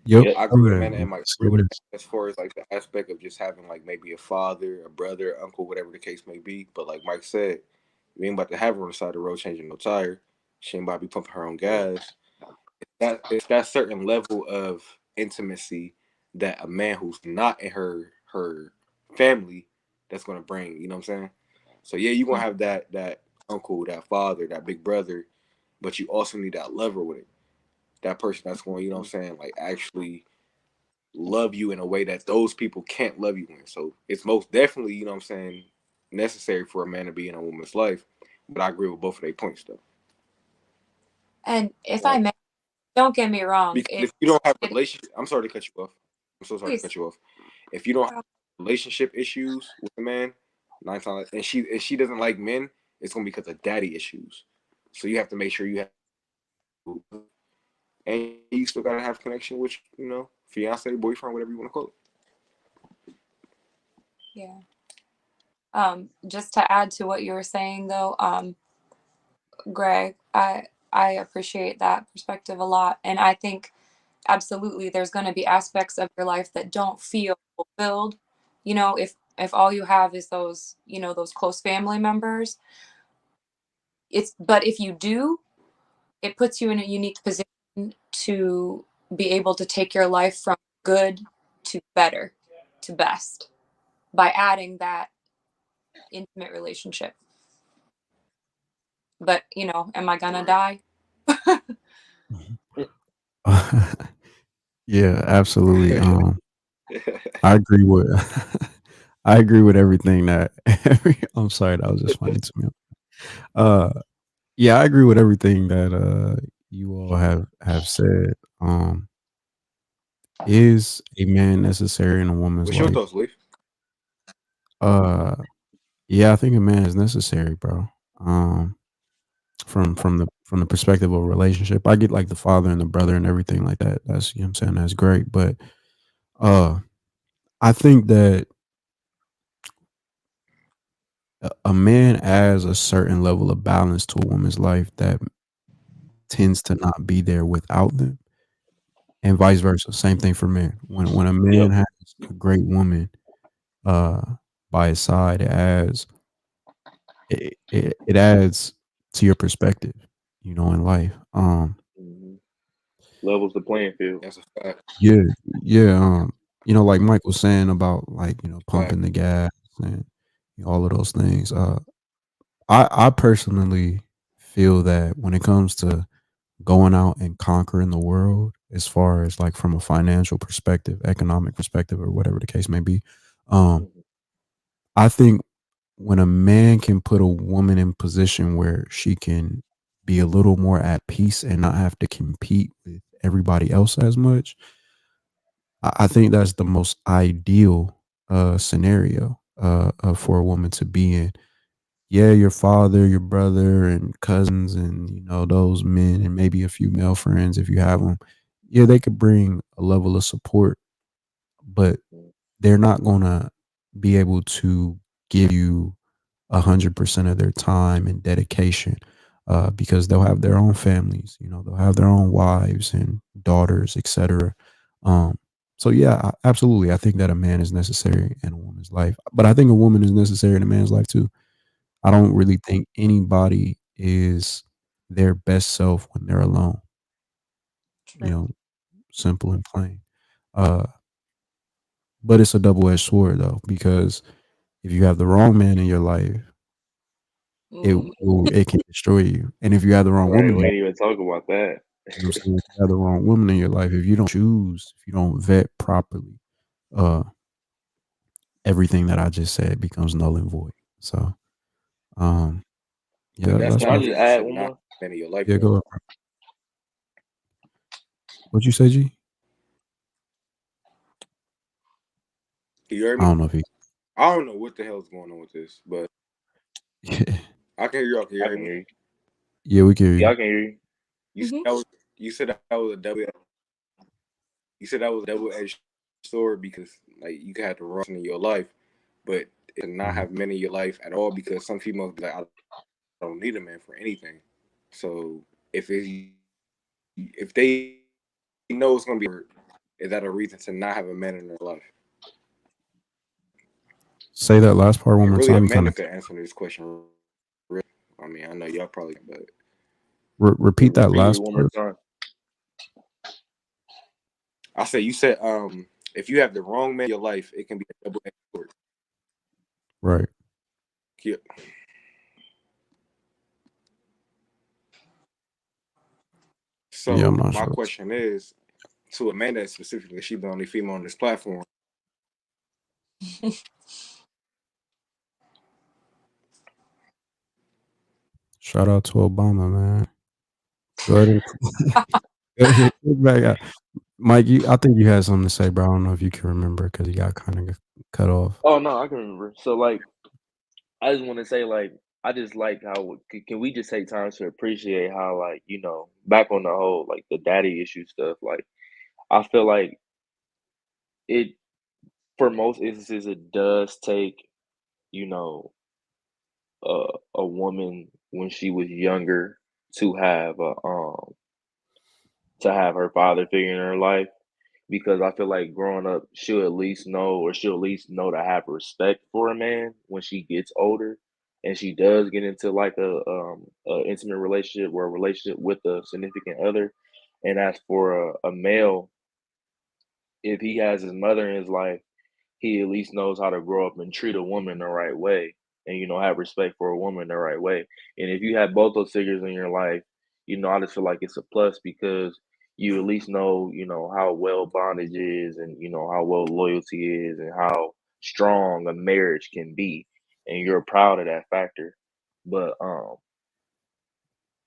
Yep. Yep. I agree Go with ahead. Amanda and Mike. I Say agree with it this. as far as like the aspect of just having like maybe a father, a brother, uncle, whatever the case may be. But like Mike said, we ain't about to have her on the side of the road changing no tire. She ain't about to be pumping her own gas. It's that certain level of intimacy that a man who's not in her family that's gonna bring. You know what I'm saying? So yeah, you gonna have that uncle, that father, that big brother, but you also need that lover with it. That person that's going, you know what I'm saying, like actually love you in a way that those people can't love you in. So it's most definitely, you know what I'm saying, necessary for a man to be in a woman's life. But I agree with both of their points though. And if I Like may, don't get me wrong, because if you don't have it relationship, I'm sorry to cut you off. I'm so sorry to please. cut you off. If you don't have relationship issues with a man, 9 times and she doesn't like men, it's gonna be because of daddy issues. So you have to make sure you have, and you still gotta have connection with fiance, boyfriend, whatever you want to call Yeah. Just to add to what you were saying though, Greg, I appreciate that perspective a lot. And I think absolutely there's going to be aspects of your life that don't feel fulfilled. You know, if all you have is those, you know, those close family members, but if you do, it puts you in a unique position to be able to take your life from good to better to best by adding that intimate relationship. But, you know, am I going to die? Yeah, absolutely. it. I agree with I agree with everything that I'm sorry, that was just funny to me. Uh yeah, I agree with everything that you all have said. Is a man necessary in a woman's What's your life? thoughts, Leaf? Uh yeah, I think a man is necessary, bro. Um from the perspective of a relationship. I get like the father and the brother and everything like that. That's, you know what I'm saying, that's great. But uh I think that a man adds a certain level of balance to a woman's life that tends to not be there without them, and vice versa. Same thing for men. When a man Yep. has a great woman uh by his side, it adds to your perspective, you know, in life. Hmm. Levels the playing field. That's a fact. Yeah, yeah. You know, like Mike was saying about, like, you know, Fact. pumping the gas and, you know, all of those things. I personally feel that when it comes to going out and conquering the world, as far as like from a financial perspective, economic perspective, or whatever the case may be, um, Mhm. I think when a man can put a woman in position where she can be a little more at peace and not have to compete with everybody else as much, I think that's the most ideal scenario for a woman to be in. Yeah, your father, your brother, and cousins, and, you know, those men, and maybe a few male friends if you have them. Yeah, they could bring a level of support, but they're not gonna be able to give you 100% of their time and dedication, because they'll have their own families. You know, they'll have their own wives and daughters, etc. Um, so yeah, absolutely, I think that a man is necessary in a woman's life, but I think a woman is necessary in a man's life too. I don't really think anybody is their best self when they're alone. You True. know, simple and plain. Uh, but it's a double edged sword though, because if you have the wrong man in your life, Ooh. it can destroy you. And if you have the wrong Right. woman, We ain't even talk about that. you know what I'm saying, if you have the wrong woman in your life, if you don't choose, if you don't vet properly, uh, everything that I just said becomes null and void. So, um, But yeah, that's that's Can I my, not a just reason add to one not more? have men in your life, yeah, though. go ahead, bro. What you say, G? You heard I me? don't know if he, I don't know what the hell's going on with this, but yeah, I can hear y'all. Can you I hear can me? hear you. yeah, we can hear Yeah, you. I can hear you. You said Hmm. that was you said that was a double. You said that was a double edged sword because like you can have the wrong in your life, but to not Mhm. have men in your life at all because some females be like I don't need a man for anything. So if they know it's gonna be, is that a reason to not have a man in their life? Say that last part one And more really, a time. You man kind is of the answer to this question. Really. I mean, I know y'all probably, but repeat that Repeat it last one more part. time. I said you said if you have the wrong man in your life, it can be a double edged sword. Right. Yeah. Yeah, I'm So not my sure. question is, to Amanda specifically, she's the only female on this platform. Shout out to Obama, man. Go ahead and go ahead, kick back out. Mike, I think you had something to say, bro. I don't know if you can remember because you got kind of cut off. Oh no, I can remember. So like, I just want to say like, I just like how can we just take time to appreciate how like back on the whole like the daddy issue stuff. Like I feel like it for most instances it does take you know a woman when she was younger to have her father figure in her life because I feel like growing up she'll at least know or she'll at least know to have respect for a man when she gets older and she does get into like a intimate relationship or a relationship with a significant other. And as for a male, if he has his mother in his life, he at least knows how to grow up and treat a woman the right way and have respect for a woman the right way. And if you have both those figures in your life, I just feel like it's a plus because you at least know how well bondage is and how well loyalty is and how strong a marriage can be and you're proud of that factor. But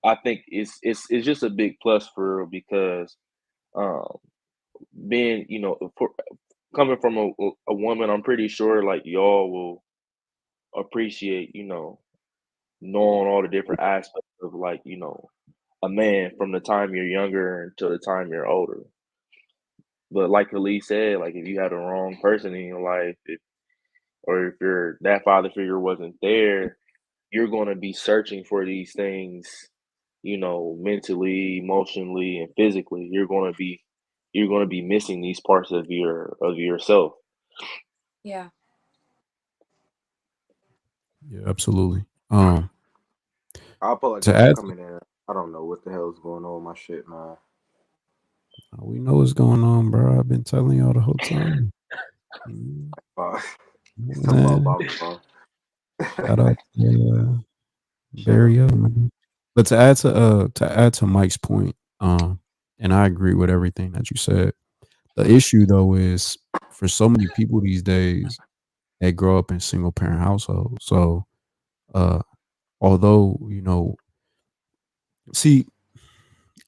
I think it's just a big plus for real because um being coming from a woman, I'm pretty sure like y'all will appreciate, knowing all the different aspects of like, a man from the time you're younger until the time you're older. But like Khalid said, like if you had the wrong person in your life, or if that father figure wasn't there, you're gonna be searching for these things, mentally, emotionally, and physically. You're gonna be missing these parts of yourself. Yeah. Yeah, absolutely. I To apologize for add, coming in. I don't know what the hell is going on with my shit, man. we know what's going on, bro. I've been telling y'all the whole time. Mm, Talking about Man, Bob's phone. shout out to Shut up. Barry O, man. But to add to Mike's point, and I agree with everything that you said. The issue though is for so many people these days, they grow up in single parent households. So uh although, see,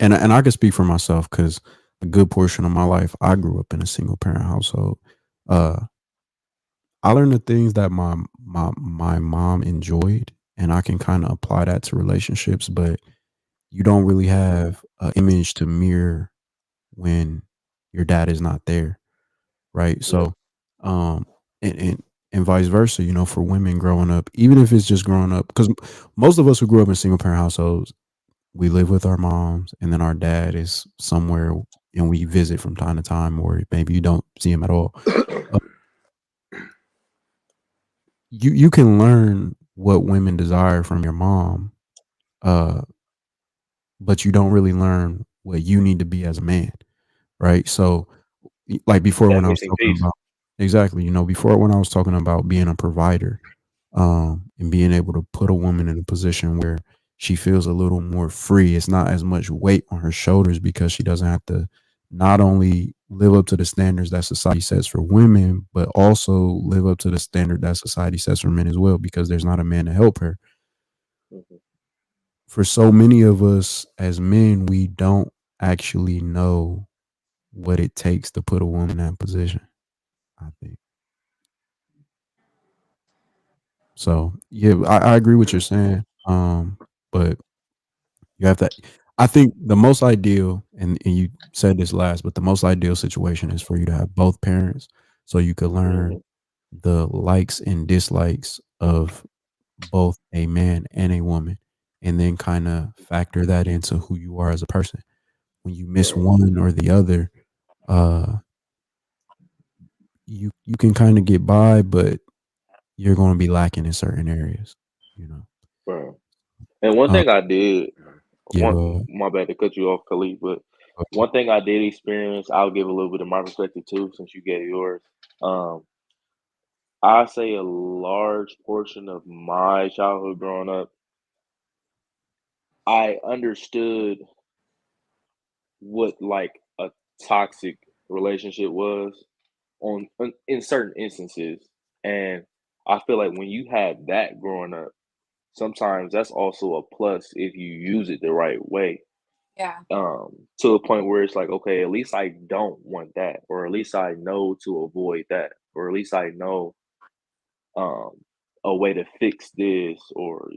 and I can speak for myself because a good portion of my life I grew up in a single parent household. Uh I learned the things that my mom enjoyed, and I can kind of apply that to relationships, but you don't really have an image to mirror when your dad is not there, right? Yeah. So, um, and vice versa, for women growing up, even if it's just growing up, because most of us who grew up in single parent households, we live with our moms, and then our dad is somewhere, and we visit from time to time, or maybe you don't see him at all. Uh, you can learn what women desire from your mom, uh, but you don't really learn what you need to be as a man, right? So, like before, That when I was missing talking piece. about exactly, before when I was talking about being a provider, and being able to put a woman in a position where she feels a little more free. It's not as much weight on her shoulders because she doesn't have to not only live up to the standards that society sets for women, but also live up to the standard that society sets for men as well, because there's not a man to help her. Mhm. For so many of us as men, we don't actually know what it takes to put a woman in that position, I think. So yeah, I agree with you're saying. But you have to, I think the most ideal, and you said this last, but the most ideal situation is for you to have both parents so you could learn Mhm. the likes and dislikes of both a man and a woman, and then kind of factor that into who you are as a person. When you miss Right. one or the other, uh, you can kind of get by, but you're going to be lacking in certain areas, you know. Right. And one Uh, thing I did, yeah, go ahead. my bad to cut you off, Khalid, but Go ahead. one thing I did experience, I'll give a little bit of my perspective too, since you gave yours. Um, I say a large portion of my childhood growing up, I understood what like a toxic relationship was in certain instances. And I feel like when you have that growing up, sometimes that's also a plus if you use it the right way. Yeah. To a point where it's like, okay, at least I don't want that, or at least I know to avoid that, or at least I know um a way to fix this, or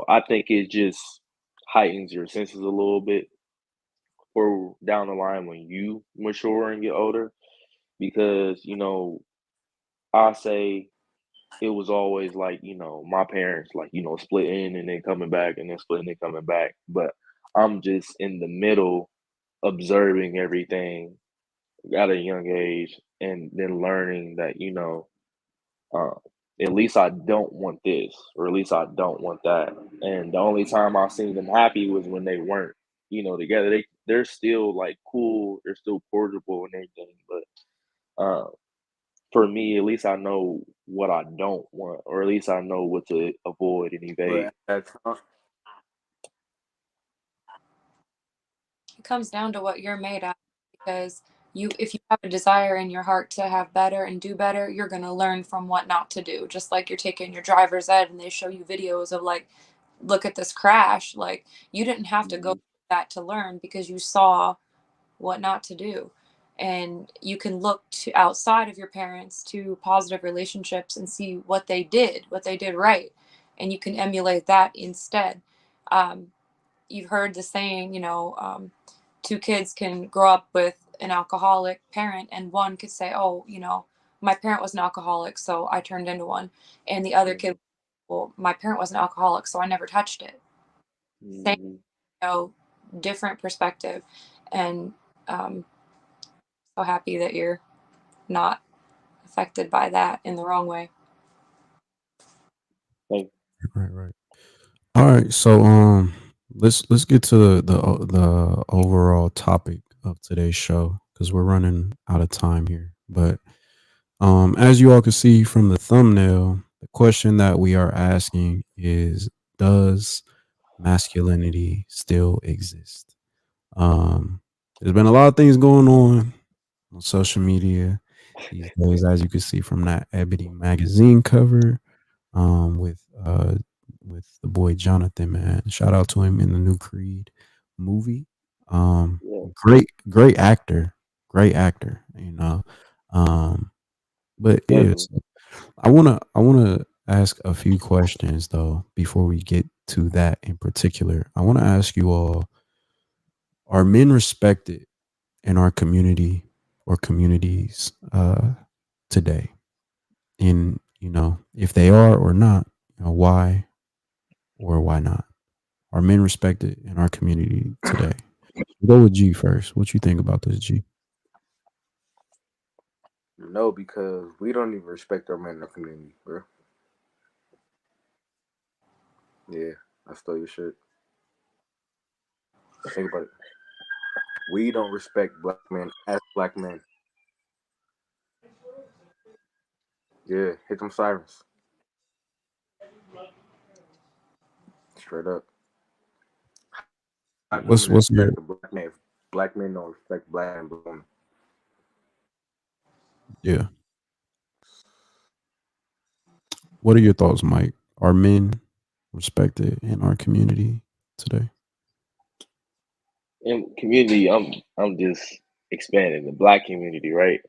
I think it just heightens your senses a little bit for down the line when you mature and get older, because I say it was always like, my parents, like, splitting and then coming back and then splitting and coming back. But I'm just in the middle observing everything at a young age and then learning that, uh, at least I don't want this, or at least I don't want that. And the only time I seen them happy was when they weren't, together. They're still like cool, they're still portable and everything. But for me, at least I know what I don't want, or at least I know what to avoid and evade. But at that time, It comes down to what you're made of, because if you have a desire in your heart to have better and do better, you're going to learn from what not to do. Just like you're taking your driver's ed and they show you videos of like, look at this crash. Like, you didn't have to go Mhm. through that to learn, because you saw what not to do. And you can look to outside of your parents to positive relationships and see what they did right, and you can emulate that instead. um, you've heard the saying, two kids can grow up with an alcoholic parent, and one could say, oh, my parent was an alcoholic, so I turned into one. And the other kid, well, my parent was an alcoholic, so I never touched it. Same, Mhm. different perspective. And um, so happy that you're not affected by that in the wrong way. Like, Right, right. All right, so let's get to the overall topic of today's show because we're running out of time here. But as you all can see from the thumbnail, the question that we are asking is, does masculinity still exist? There's been a lot of things going on social media these days, as you can see from that Ebony magazine cover, with with the boy Jonathan, man. Shout out to him in the new Creed movie. yeah, Great actor, great actor, you know. Um, but yeah, definitely. so I wanna ask a few questions though before we get to that in particular. I want to ask you all: are men respected in our community or communities today? And if they are or not, why or why not? Are men respected in our community today? We'll go with G first. What you think about this, G? no, because we don't even respect our men in our community, bro. Yeah, I stole your shit. Think about it. We don't respect black men as black men. Yeah, hit them sirens. Straight up. How can we What's your respect a black man if black men don't respect black men, black women? yeah? What are your thoughts, Mike? Are men respected in our community today? In community, I'm just expanding the black community, right?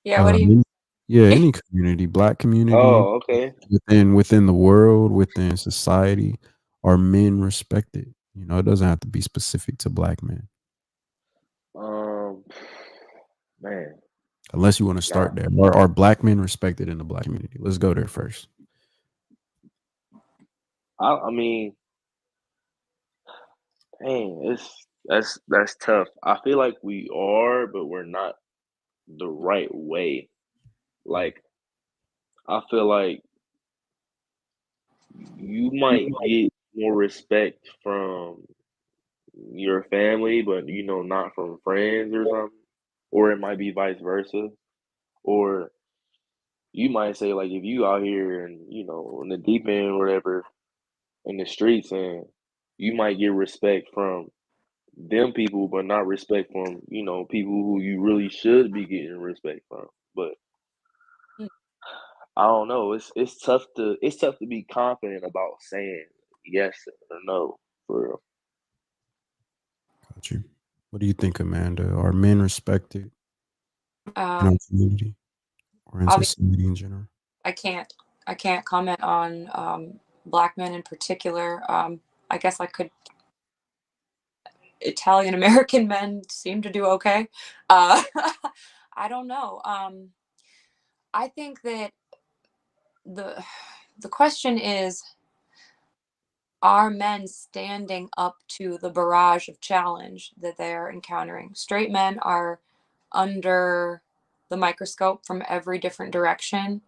Yeah, what do you Men- yeah, mean? any community, black community, Oh, okay. within the world, within society, are men respected? It doesn't have to be specific to black men, Um, man, unless you want to nah. start there. Are black men respected in the black community? Let's go there first. I mean, dang, that's tough. I feel like we are, but we're not the right way. Like, I feel like you might get more respect from your family, but not from friends or something. Or it might be vice versa. Or you might say like if you out here and in the deep end or whatever in the streets, and you might get respect from them people, but not respect from people who you really should be getting respect from. But Mm. I don't know. It's tough to be confident about saying yes or no for real. Got you. What do you think, Amanda? Are men respected in our Um, community or in obviously, society in general? I can't I can't comment on black men in particular. I guess I could. Italian American men seem to do okay. Uh, I don't know. I think that the the question is, are men standing up to the barrage of challenge that they're encountering? Straight men are under the microscope from every different direction.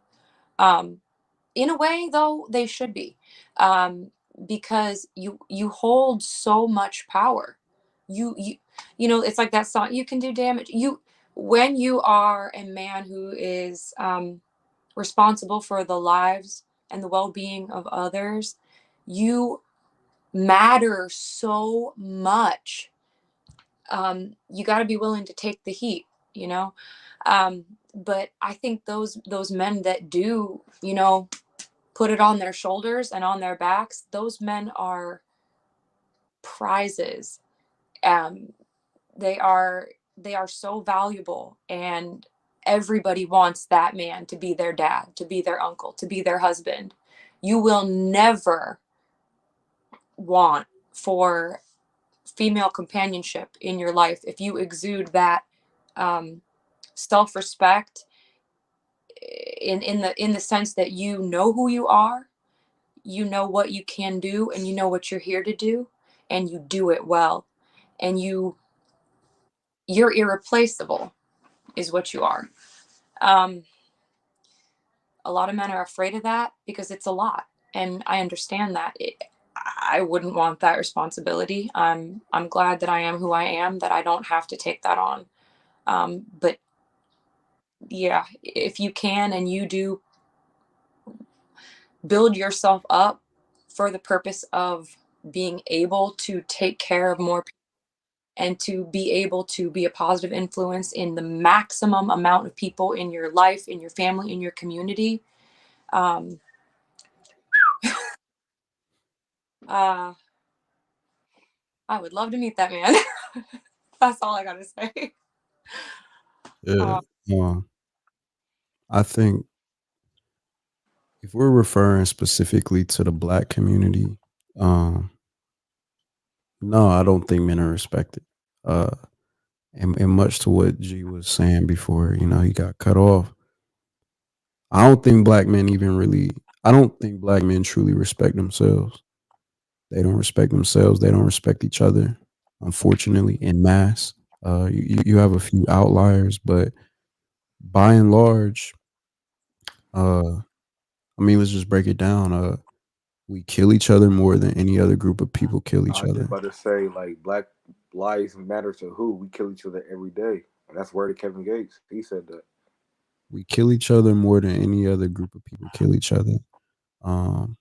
Um, in a way, though, they should be, um, because you hold so much power. You it's like that song. You can do damage. You When you are a man who is responsible for the lives and the well-being of others, you matter so much. You got to be willing to take the heat, you know. But I think those men that do, put it on their shoulders and on their backs, those men are prizes. Um, they are so valuable, and everybody wants that man to be their dad, to be their uncle, to be their husband. You will never want for female companionship in your life if you exude that um, self-respect in the sense that you know who you are, you know what you can do, and you know what you're here to do, and you do it well, and you're irreplaceable is what you are. um, a lot of men are afraid of that because it's a lot, and I understand that. I wouldn't want that responsibility. I'm glad that I am who I am, that I don't have to take that on. But yeah, if you can and you do, build yourself up for the purpose of being able to take care of more people and to be able to be a positive influence in the maximum amount of people in your life, in your family, in your community. Um, uh, I would love to meet that man. That's all I gotta say. Yeah. Uh, Um, I think if we're referring specifically to the black community, um, no, I don't think men are respected. Uh, and much to what G was saying before, he got cut off. I don't think black men even really. I don't think black men truly respect themselves. They don't respect themselves. They don't respect each other. Unfortunately, in mass, you have a few outliers, but by and large, uh, I mean, let's just break it down. We kill each other more than any other group of people kill I each was just other. about to say, like, Black lives matter to who? We kill each other every day. And that's word of Kevin Gates. He said that. We kill each other more than any other group of people kill each other. Um,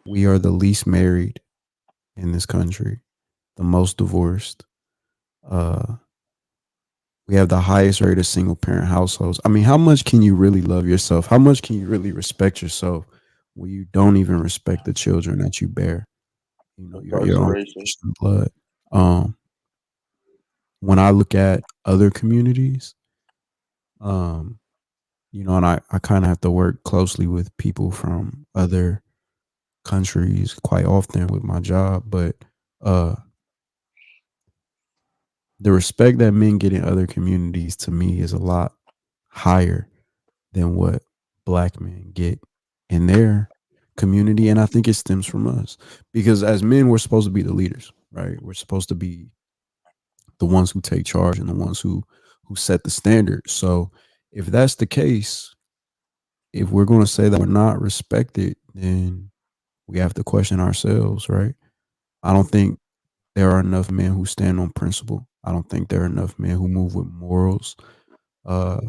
we are the least married in this country, the most divorced. Uh, we have the highest rate of single parent households. I mean, how much can you really love yourself? How much can you really respect yourself when you don't even respect the children that you bear? Your own Incarceration. flesh and blood. Um, when I look at other communities, um, and I kind of have to work closely with people from other countries quite often with my job, but uh, the respect that men get in other communities to me is a lot higher than what black men get in their community. And I think it stems from us because as men, we're supposed to be the leaders, right? We're supposed to be the ones who take charge and the ones who set the standard. So if that's the case, if we're going to say that we're not respected, then we have to question ourselves, right? I don't think there are enough men who stand on principle. I don't think there are enough men who move with morals. Uh,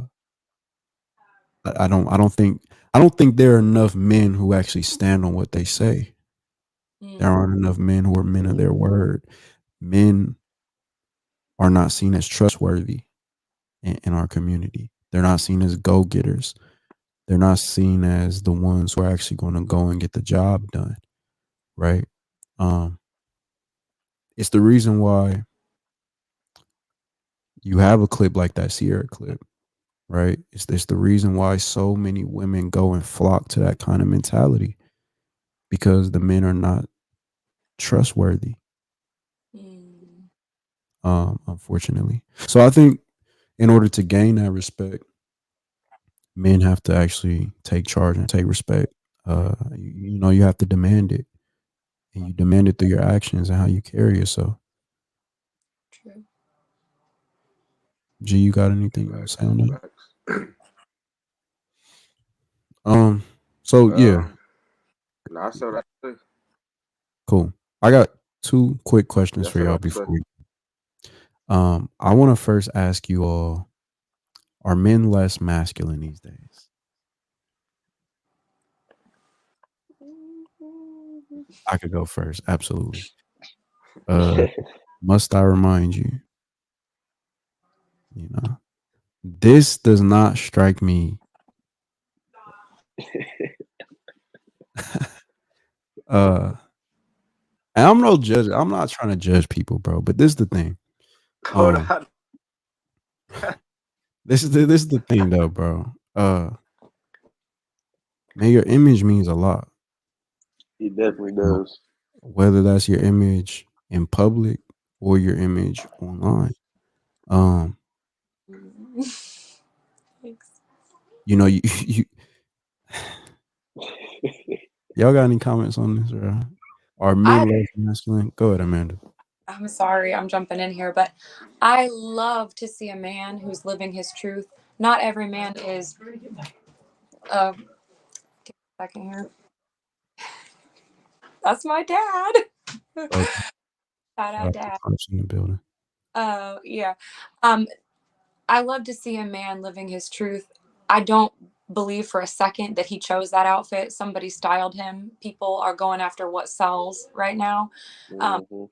I don't think there are enough men who actually stand on what they say. There mm, aren't enough men who are men of their word. men are not seen as trustworthy in our community. They're not seen as go getters. They're not seen as the ones who are actually going to go and get the job done, right? Um, it's the reason why you have a clip like that Sierra clip, right? It's the reason why so many women go and flock to that kind of mentality because the men are not trustworthy, unfortunately. So I think in order to gain that respect, men have to actually take charge and take respect. You have to demand it, and you demand it through your actions and how you carry yourself. True. G, you got anything you want to Facts, say on that? facts. Um. So yeah, No, I said what I say. cool. I got two quick questions Yeah, I for said y'all what I say. before we. I want to first ask you all: are men less masculine these days? I could go first. Absolutely. Uh, must I remind you? You know, this does not strike me. uh, and I'm no judge. I'm not trying to judge people, bro. But this is the thing. Hold Um, on. this is the thing, though, bro. Man, your image means a lot. He definitely You know, does. whether that's your image in public or your image online. Um, Thanks. you y'all got any comments on this? Or are I men less masculine? Go ahead, Amanda. I'm sorry, I'm jumping in here, but I love to see a man who's living his truth. Not every man is. Give me a second here. That's my dad. Oh, Shout shout out, out to dad. Pops in the building. Yeah. Um, I love to see a man living his truth. I don't believe for a second that he chose that outfit. Somebody styled him. People are going after what sells right now. Um, Hmm.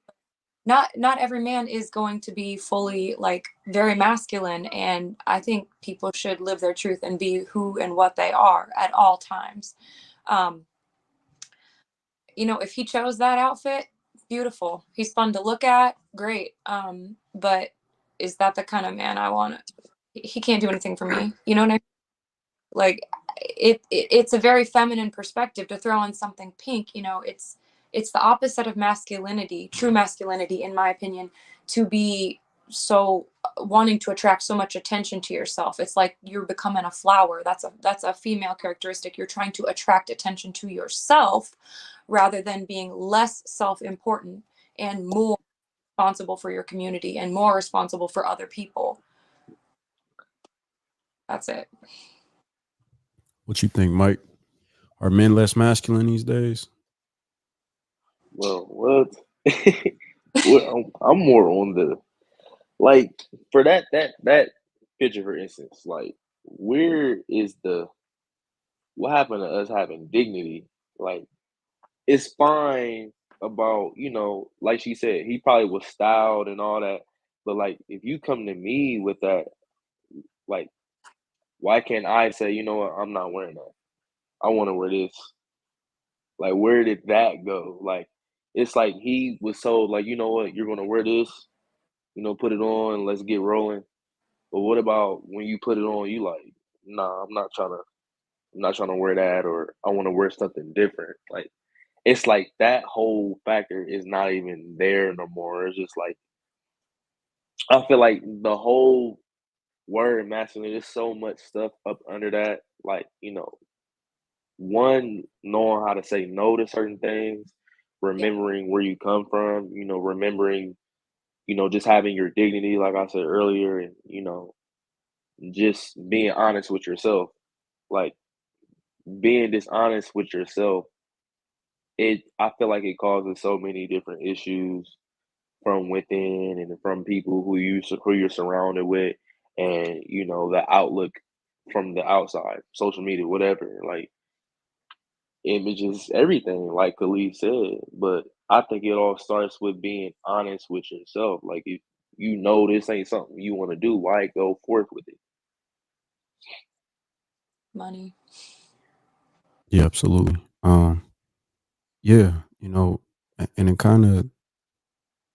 not every man is going to be fully like very masculine, and I think people should live their truth and be who and what they are at all times. Um, if he chose that outfit, beautiful. He's fun to look at, great. But is that the kind of man I want? He can't do anything for me. You know what I mean? Like it's a very feminine perspective to throw on something pink. It's the opposite of masculinity, true masculinity, in my opinion, to be so wanting to attract so much attention to yourself. It's like you're becoming a flower. That's a female characteristic. You're trying to attract attention to yourself rather than being less self-important and more responsible for your community and more responsible for other people. That's it. What you think, Mike? Are men less masculine these days? Well, what? I'm more on the like for that picture, for instance. Like, where is the what happened to us having dignity? Like, it's fine about like she said, he probably was styled and all that, but like if you come to me with that, like, why can't I say, you know what, I'm not wearing that. I want to wear this. Like, where did that go? Like, it's like he was told, like, you know what, you're gonna wear this, put it on, let's get rolling. But what about when you put it on, you like, nah, I'm not trying to wear that, or I want to wear something different. Like, it's like that whole factor is not even there no more. It's just like I feel like the whole word masculine, there's so much stuff up under that. Like, one, knowing how to say no to certain things, Yeah. remembering where you come from, remembering, just having your dignity, like I said earlier, and just being honest with yourself. Like, being dishonest with yourself, I feel like it causes so many different issues from within and from people who you're surrounded with, and the outlook from the outside, social media, whatever. Like, image is everything, like Khalid said. But I think it all starts with being honest with yourself. Like if you know this ain't something you want to do, why go forth with it? Money. Yeah, absolutely. Yeah, and it kind of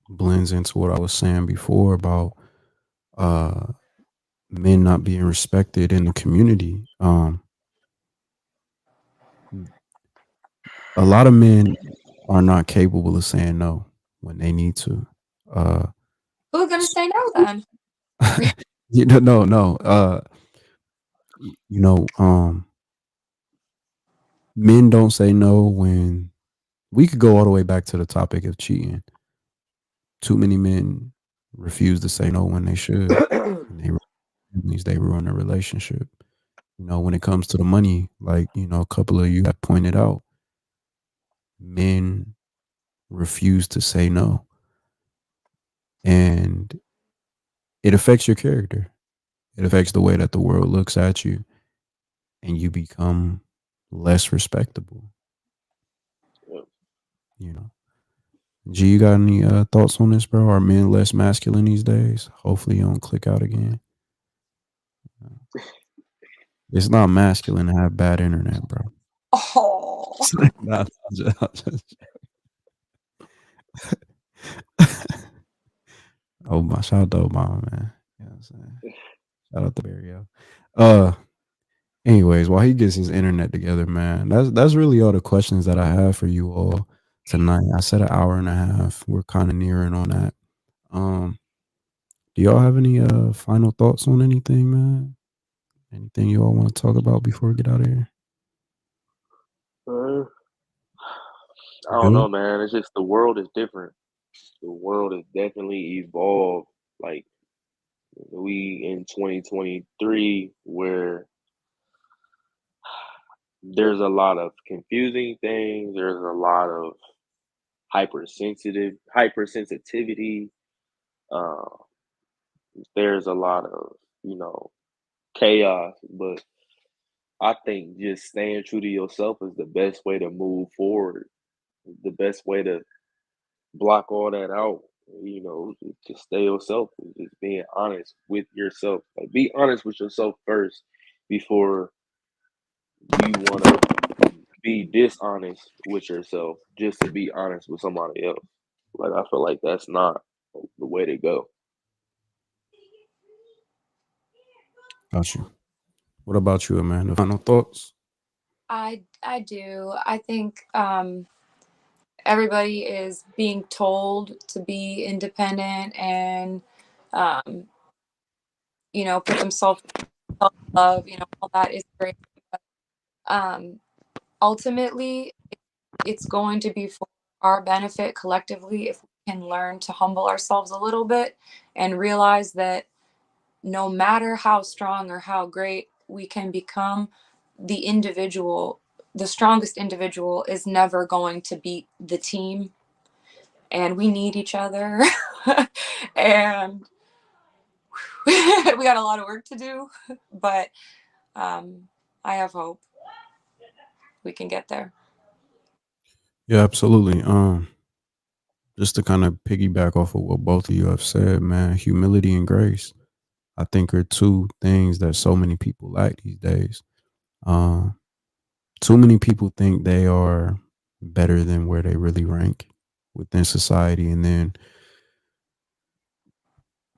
blends into what I was saying before about uh men not being respected in the community. A lot of men are not capable of saying no when they need to. Uh, Who's gonna say no then? no, no. You know, men don't say no when we could go all the way back to the topic of cheating. Too many men refuse to say no when they should, and they ruin a relationship. When it comes to the money, like a couple of you have pointed out, men refuse to say no, and it affects your character. It affects the way that the world looks at you, and you become less respectable. You know. G, you got any thoughts on this, bro? Are men less masculine these days? Hopefully, you don't click out again. It's not masculine to have bad internet, bro. Oh. Nah, oh my, shout out to Obama, man. You know what I'm saying? Shout out to Barrio. Uh, anyways, while he gets his internet together, man, that's really all the questions that I have for you all tonight. I said an hour and a half. We're kind of nearing on that. Um, do y'all have any final thoughts on anything, man? Anything you all want to talk about before we get out of here? Uh, I don't know, Good. man. It's just the world is different. The world has definitely evolved. Like we in 2023, where there's a lot of confusing things. There's a lot of hypersensitivity. Uh, there's a lot of you know chaos. But I think just staying true to yourself is the best way to move forward. The best way to block all that out. Just stay yourself. Just being honest with yourself. Like be honest with yourself first before you want to be dishonest with yourself just to be honest with somebody else. Like I feel like that's not the way to go. Got you. What about you, Amanda? Final thoughts? I do. I think everybody is being told to be independent and um, put themselves self love. All that is great. Um, Ultimately, it's going to be for our benefit collectively if we can learn to humble ourselves a little bit and realize that no matter how strong or how great we can become, the individual, the strongest individual, is never going to beat the team. And we need each other. And we got a lot of work to do. But I have hope we can get there. Yeah, absolutely. Just to kind of piggyback off of what both of you have said, man, humility and grace, I think are two things that so many people lack these days. Um, Too many people think they are better than where they really rank within society, and then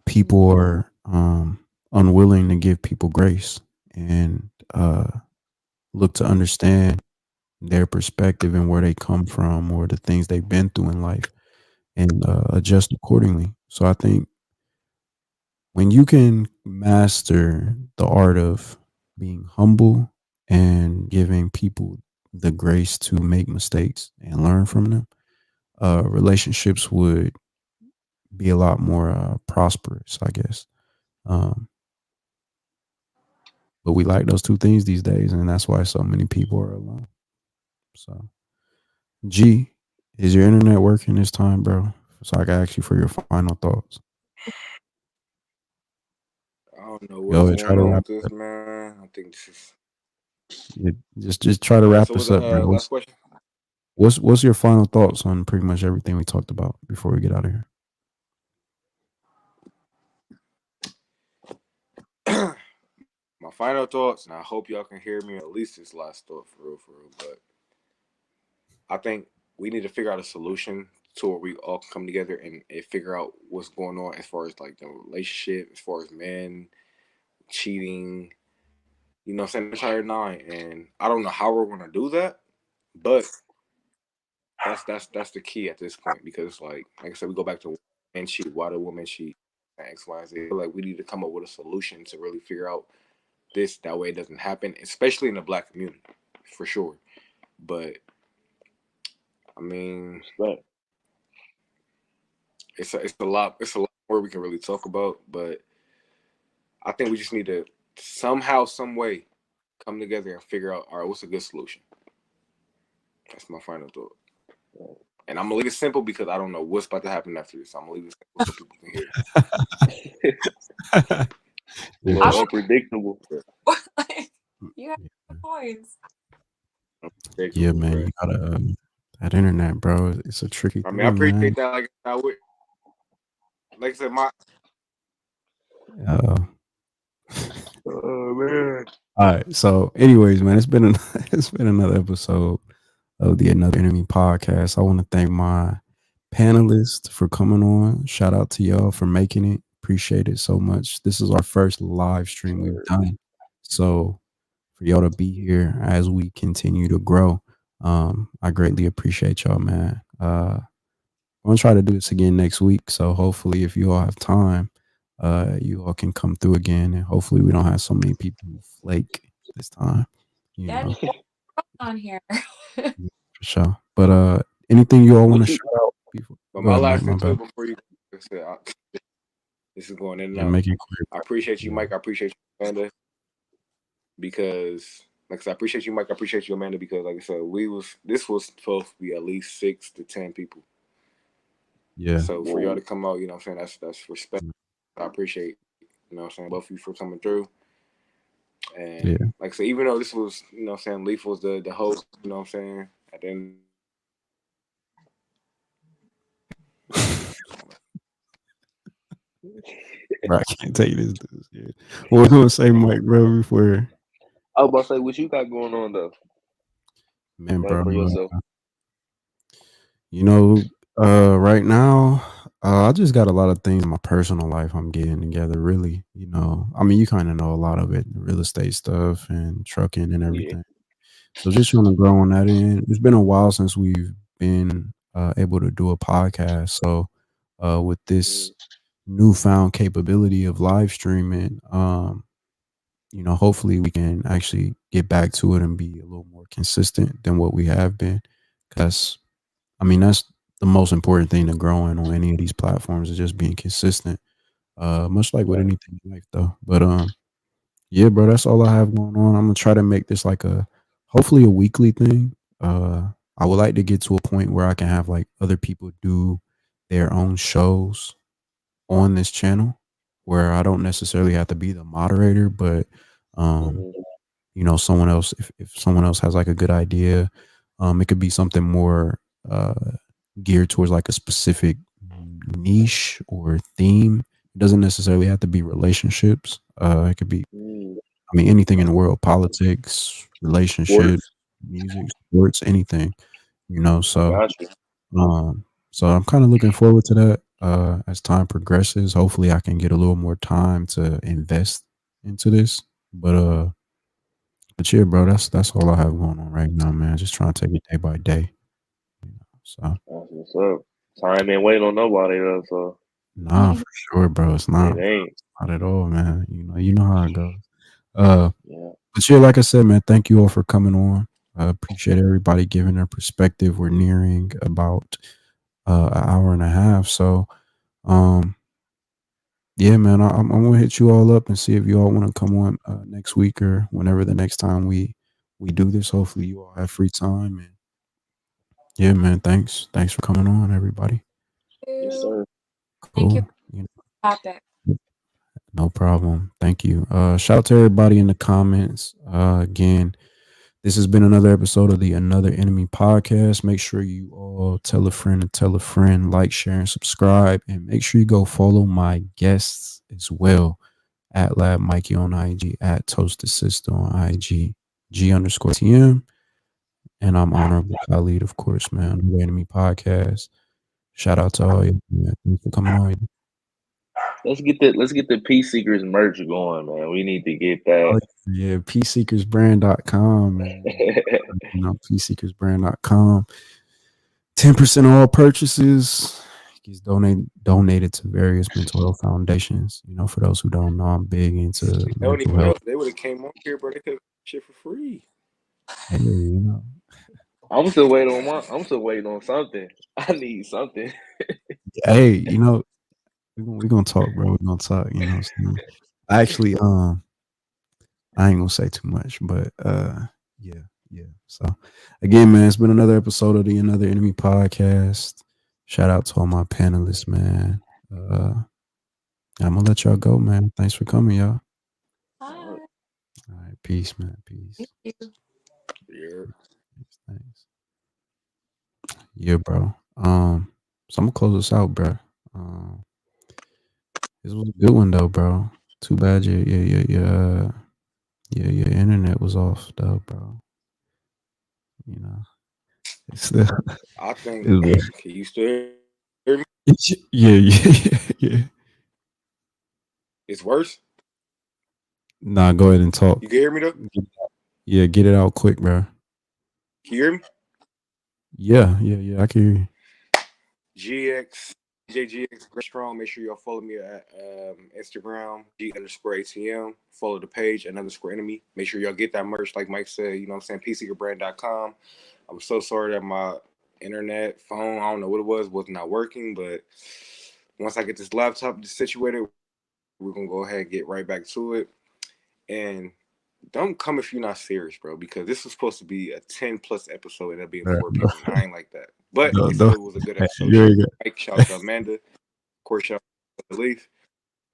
people are unwilling to give people grace and look to understand their perspective and where they come from or the things they've been through in life and adjust accordingly. So I think when you can master the art of being humble and giving people the grace to make mistakes and learn from them, relationships would be a lot more prosperous, I guess. Um, but we like those two things these days, and that's why so many people are alone. So, G, is your internet working this time, bro? So I can ask you for your final thoughts. I don't know Go what's ahead, try going to on wrap with this, it up. man. I think this is Just try to All right. wrap So what's us the up, bro. last question? What's your final thoughts on pretty much everything we talked about before we get out of here? My final thoughts, and I hope y'all can hear me at least this last thought for real, for real. But I think we need to figure out a solution to where we all can come together and figure out what's going on as far as like the relationship, as far as men cheating, you know what I'm saying, entire nine. And I don't know how we're gonna do that, but that's the key at this point because like I said, we go back to men cheat, why do women cheat, X, Y, and Z. I feel like we need to come up with a solution to really figure out this that way it doesn't happen, especially in the black community, for sure. But I mean, Respect. it's a lot more we can really talk about, but I think we just need to somehow, some way, come together and figure out, all right, what's a good solution. That's my final thought. And I'm gonna leave it simple because I don't know what's about to happen after this. I'm gonna leave it simple so people can hear. A Yeah, little unpredictable. Like, you have good points. yeah, Predictable, man. bro. You gotta that internet, bro. It's a tricky I mean, I thing, man. appreciate that. Like I said, my Uh, Oh man. all right. So, anyways, man, it's been it's been another episode of the Another Enemy podcast. I want to thank my panelists for coming on. Shout out to y'all for making it. Appreciate it so much. This is our first live stream we've done. So for y'all to be here as we continue to grow, I greatly appreciate y'all, man. I'm gonna try to do this again next week. So hopefully if you all have time, you all can come through again and hopefully we don't have so many people who flake this time. You Yeah, know, on here. for sure. But anything you all want to What you shout out before? but Go my ahead, Mike. last My thing to bad. it before you, like I said, this is going in and Yeah, out. make it clear. I appreciate you, Yeah. Mike. I appreciate you, Amanda, because like I said, I appreciate you, Mike. I appreciate you, Amanda, because like I said, this was supposed to be at least 6 to 10 people. Yeah. So for y'all Whoa. to come out, you know what I'm saying, that's respect. I appreciate, you know what I'm saying, both of you for coming through. Yeah. And like I said, even though this was, you know what I'm saying, Leaf was the host, you know what I'm saying, at the end. Bro, I can't take this. Yeah. What was gonna say, Mike, bro, before I was about to say, what you got going on though, man, like bro. for yourself? You know, right now, I just got a lot of things in my personal life I'm getting together, really. You know, I mean, you kind of know a lot of it, real estate stuff and trucking and Yeah. everything. So just trying to grow on that end. It's been a while since we've been able to do a podcast. So with this Mm. newfound capability of live streaming, you know, hopefully we can actually get back to it and be a little more consistent than what we have been. Because I mean, that's the most important thing to growing on any of these platforms is just being consistent. Much like with Right. anything in life, though. But yeah, bro, that's all I have going on. I'm gonna try to make this like hopefully a weekly thing. I would like to get to a point where I can have like other people do their own shows on this channel, where I don't necessarily have to be the moderator, but um, Mm-hmm. you know, someone else if someone else has like a good idea, it could be something more uh geared towards like a specific niche or theme. It doesn't necessarily have to be relationships. It could be, Mm. I mean, anything in the world, politics, relationships, Sports. music, sports, anything, you know. I got you. So I'm kind of looking forward to that as time progresses. Hopefully I can get a little more time to invest into this. But yeah, bro, that's all I have going on right now, man. Just trying to take it day by day. You know? So That's what's up. Time ain't waiting on nobody though, so nah, for sure, bro. It's not, it ain't. not at all, man. You know how it goes. Uh, Yeah. but yeah, like I said, man, thank you all for coming on. I appreciate everybody giving their perspective. We're nearing about an hour and a half, so um, yeah, man, I'm gonna hit you all up and see if you all want to come on next week or whenever the next time we do this. Hopefully, you all have free time. And yeah, man, thanks for coming on, everybody. Yes, You. sir. Thank you Cool. for You know, the topic. no problem. Thank you. Shout out to everybody in the comments. Again, This has been another episode of the Another Enemy podcast. Make sure you all tell a friend and tell a friend, like, share, and subscribe. And make sure you go follow my guests as well at Lab Mikey on IG, at Toasted Sister on IG, G_TM. And I'm Honorable Khalid, of course, man. Another Enemy podcast. Shout out to all you, man. Thanks for coming on. Let's get the Peace Seekers merch going, man. We need to get that. Oh, yeah, peaceseekersbrand.com, man. Peaceseekersbrand.com. 10% of all purchases gets donated to various mental health foundations. For those who don't know, I'm big into mental health. They would have came on here, bro. They could shit for free. Hey, I'm still waiting on something. I need something. Hey, we're gonna talk, bro. We're gonna talk. I actually, I ain't gonna say too much, but yeah. So again, man, it's been another episode of the Another Enemy podcast. Shout out to all my panelists, man. I'm gonna let y'all go, man. Thanks for coming, y'all. Bye. All right, peace, man. Peace. Thank you. Yeah. Thanks. Yeah, bro. So I'm gonna close this out, bro. This was a good one though, bro. Too bad your internet was off though, bro. It's still, I think. it's, Can you still hear me? yeah. It's worse. Nah, go ahead and talk. You can hear me though. Yeah, get it out quick, bro. Can you hear me? Yeah, I can hear you. JGX Strong. Make sure y'all follow me at Instagram, G_ATM. Follow the page, _enemy. Make sure y'all get that merch, like Mike said, peaceseekerbrand.com. I'm so sorry that my internet, phone, I don't know what it was not working, but once I get this laptop situated, we're going to go ahead and get right back to it. And don't come if you're not serious, bro, because this was supposed to be a 10+ episode and it'll be 4 people. I ain't like that. But it still was a good episode. Shout out to Amanda. Of course, shout out to Leaf.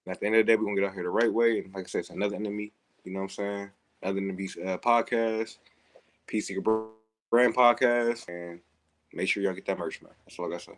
And at the end of the day, we're going to get out here the right way. And like I said, it's Another Enemy. You know what I'm saying? Another Enemy podcast. Peace Seeker Brand podcast. And make sure y'all get that merch, man. That's all I got to say.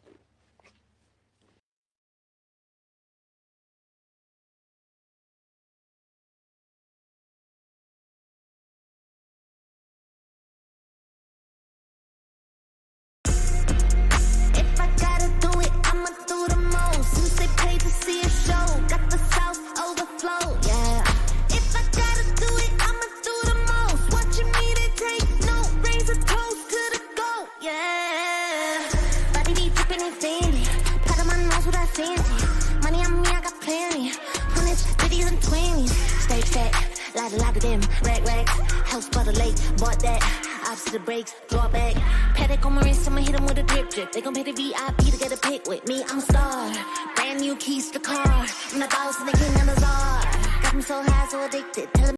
Lot of them racks, house by the lake, bought that. Ops to the brakes, draw back. Paddock on my wrist, I'ma hit them with a drip. They gon' pay the VIP to get a pic with me. I'm a star, brand new keys to the car. I'm the boss and the king of the czar. Got me so high, so addicted. Tell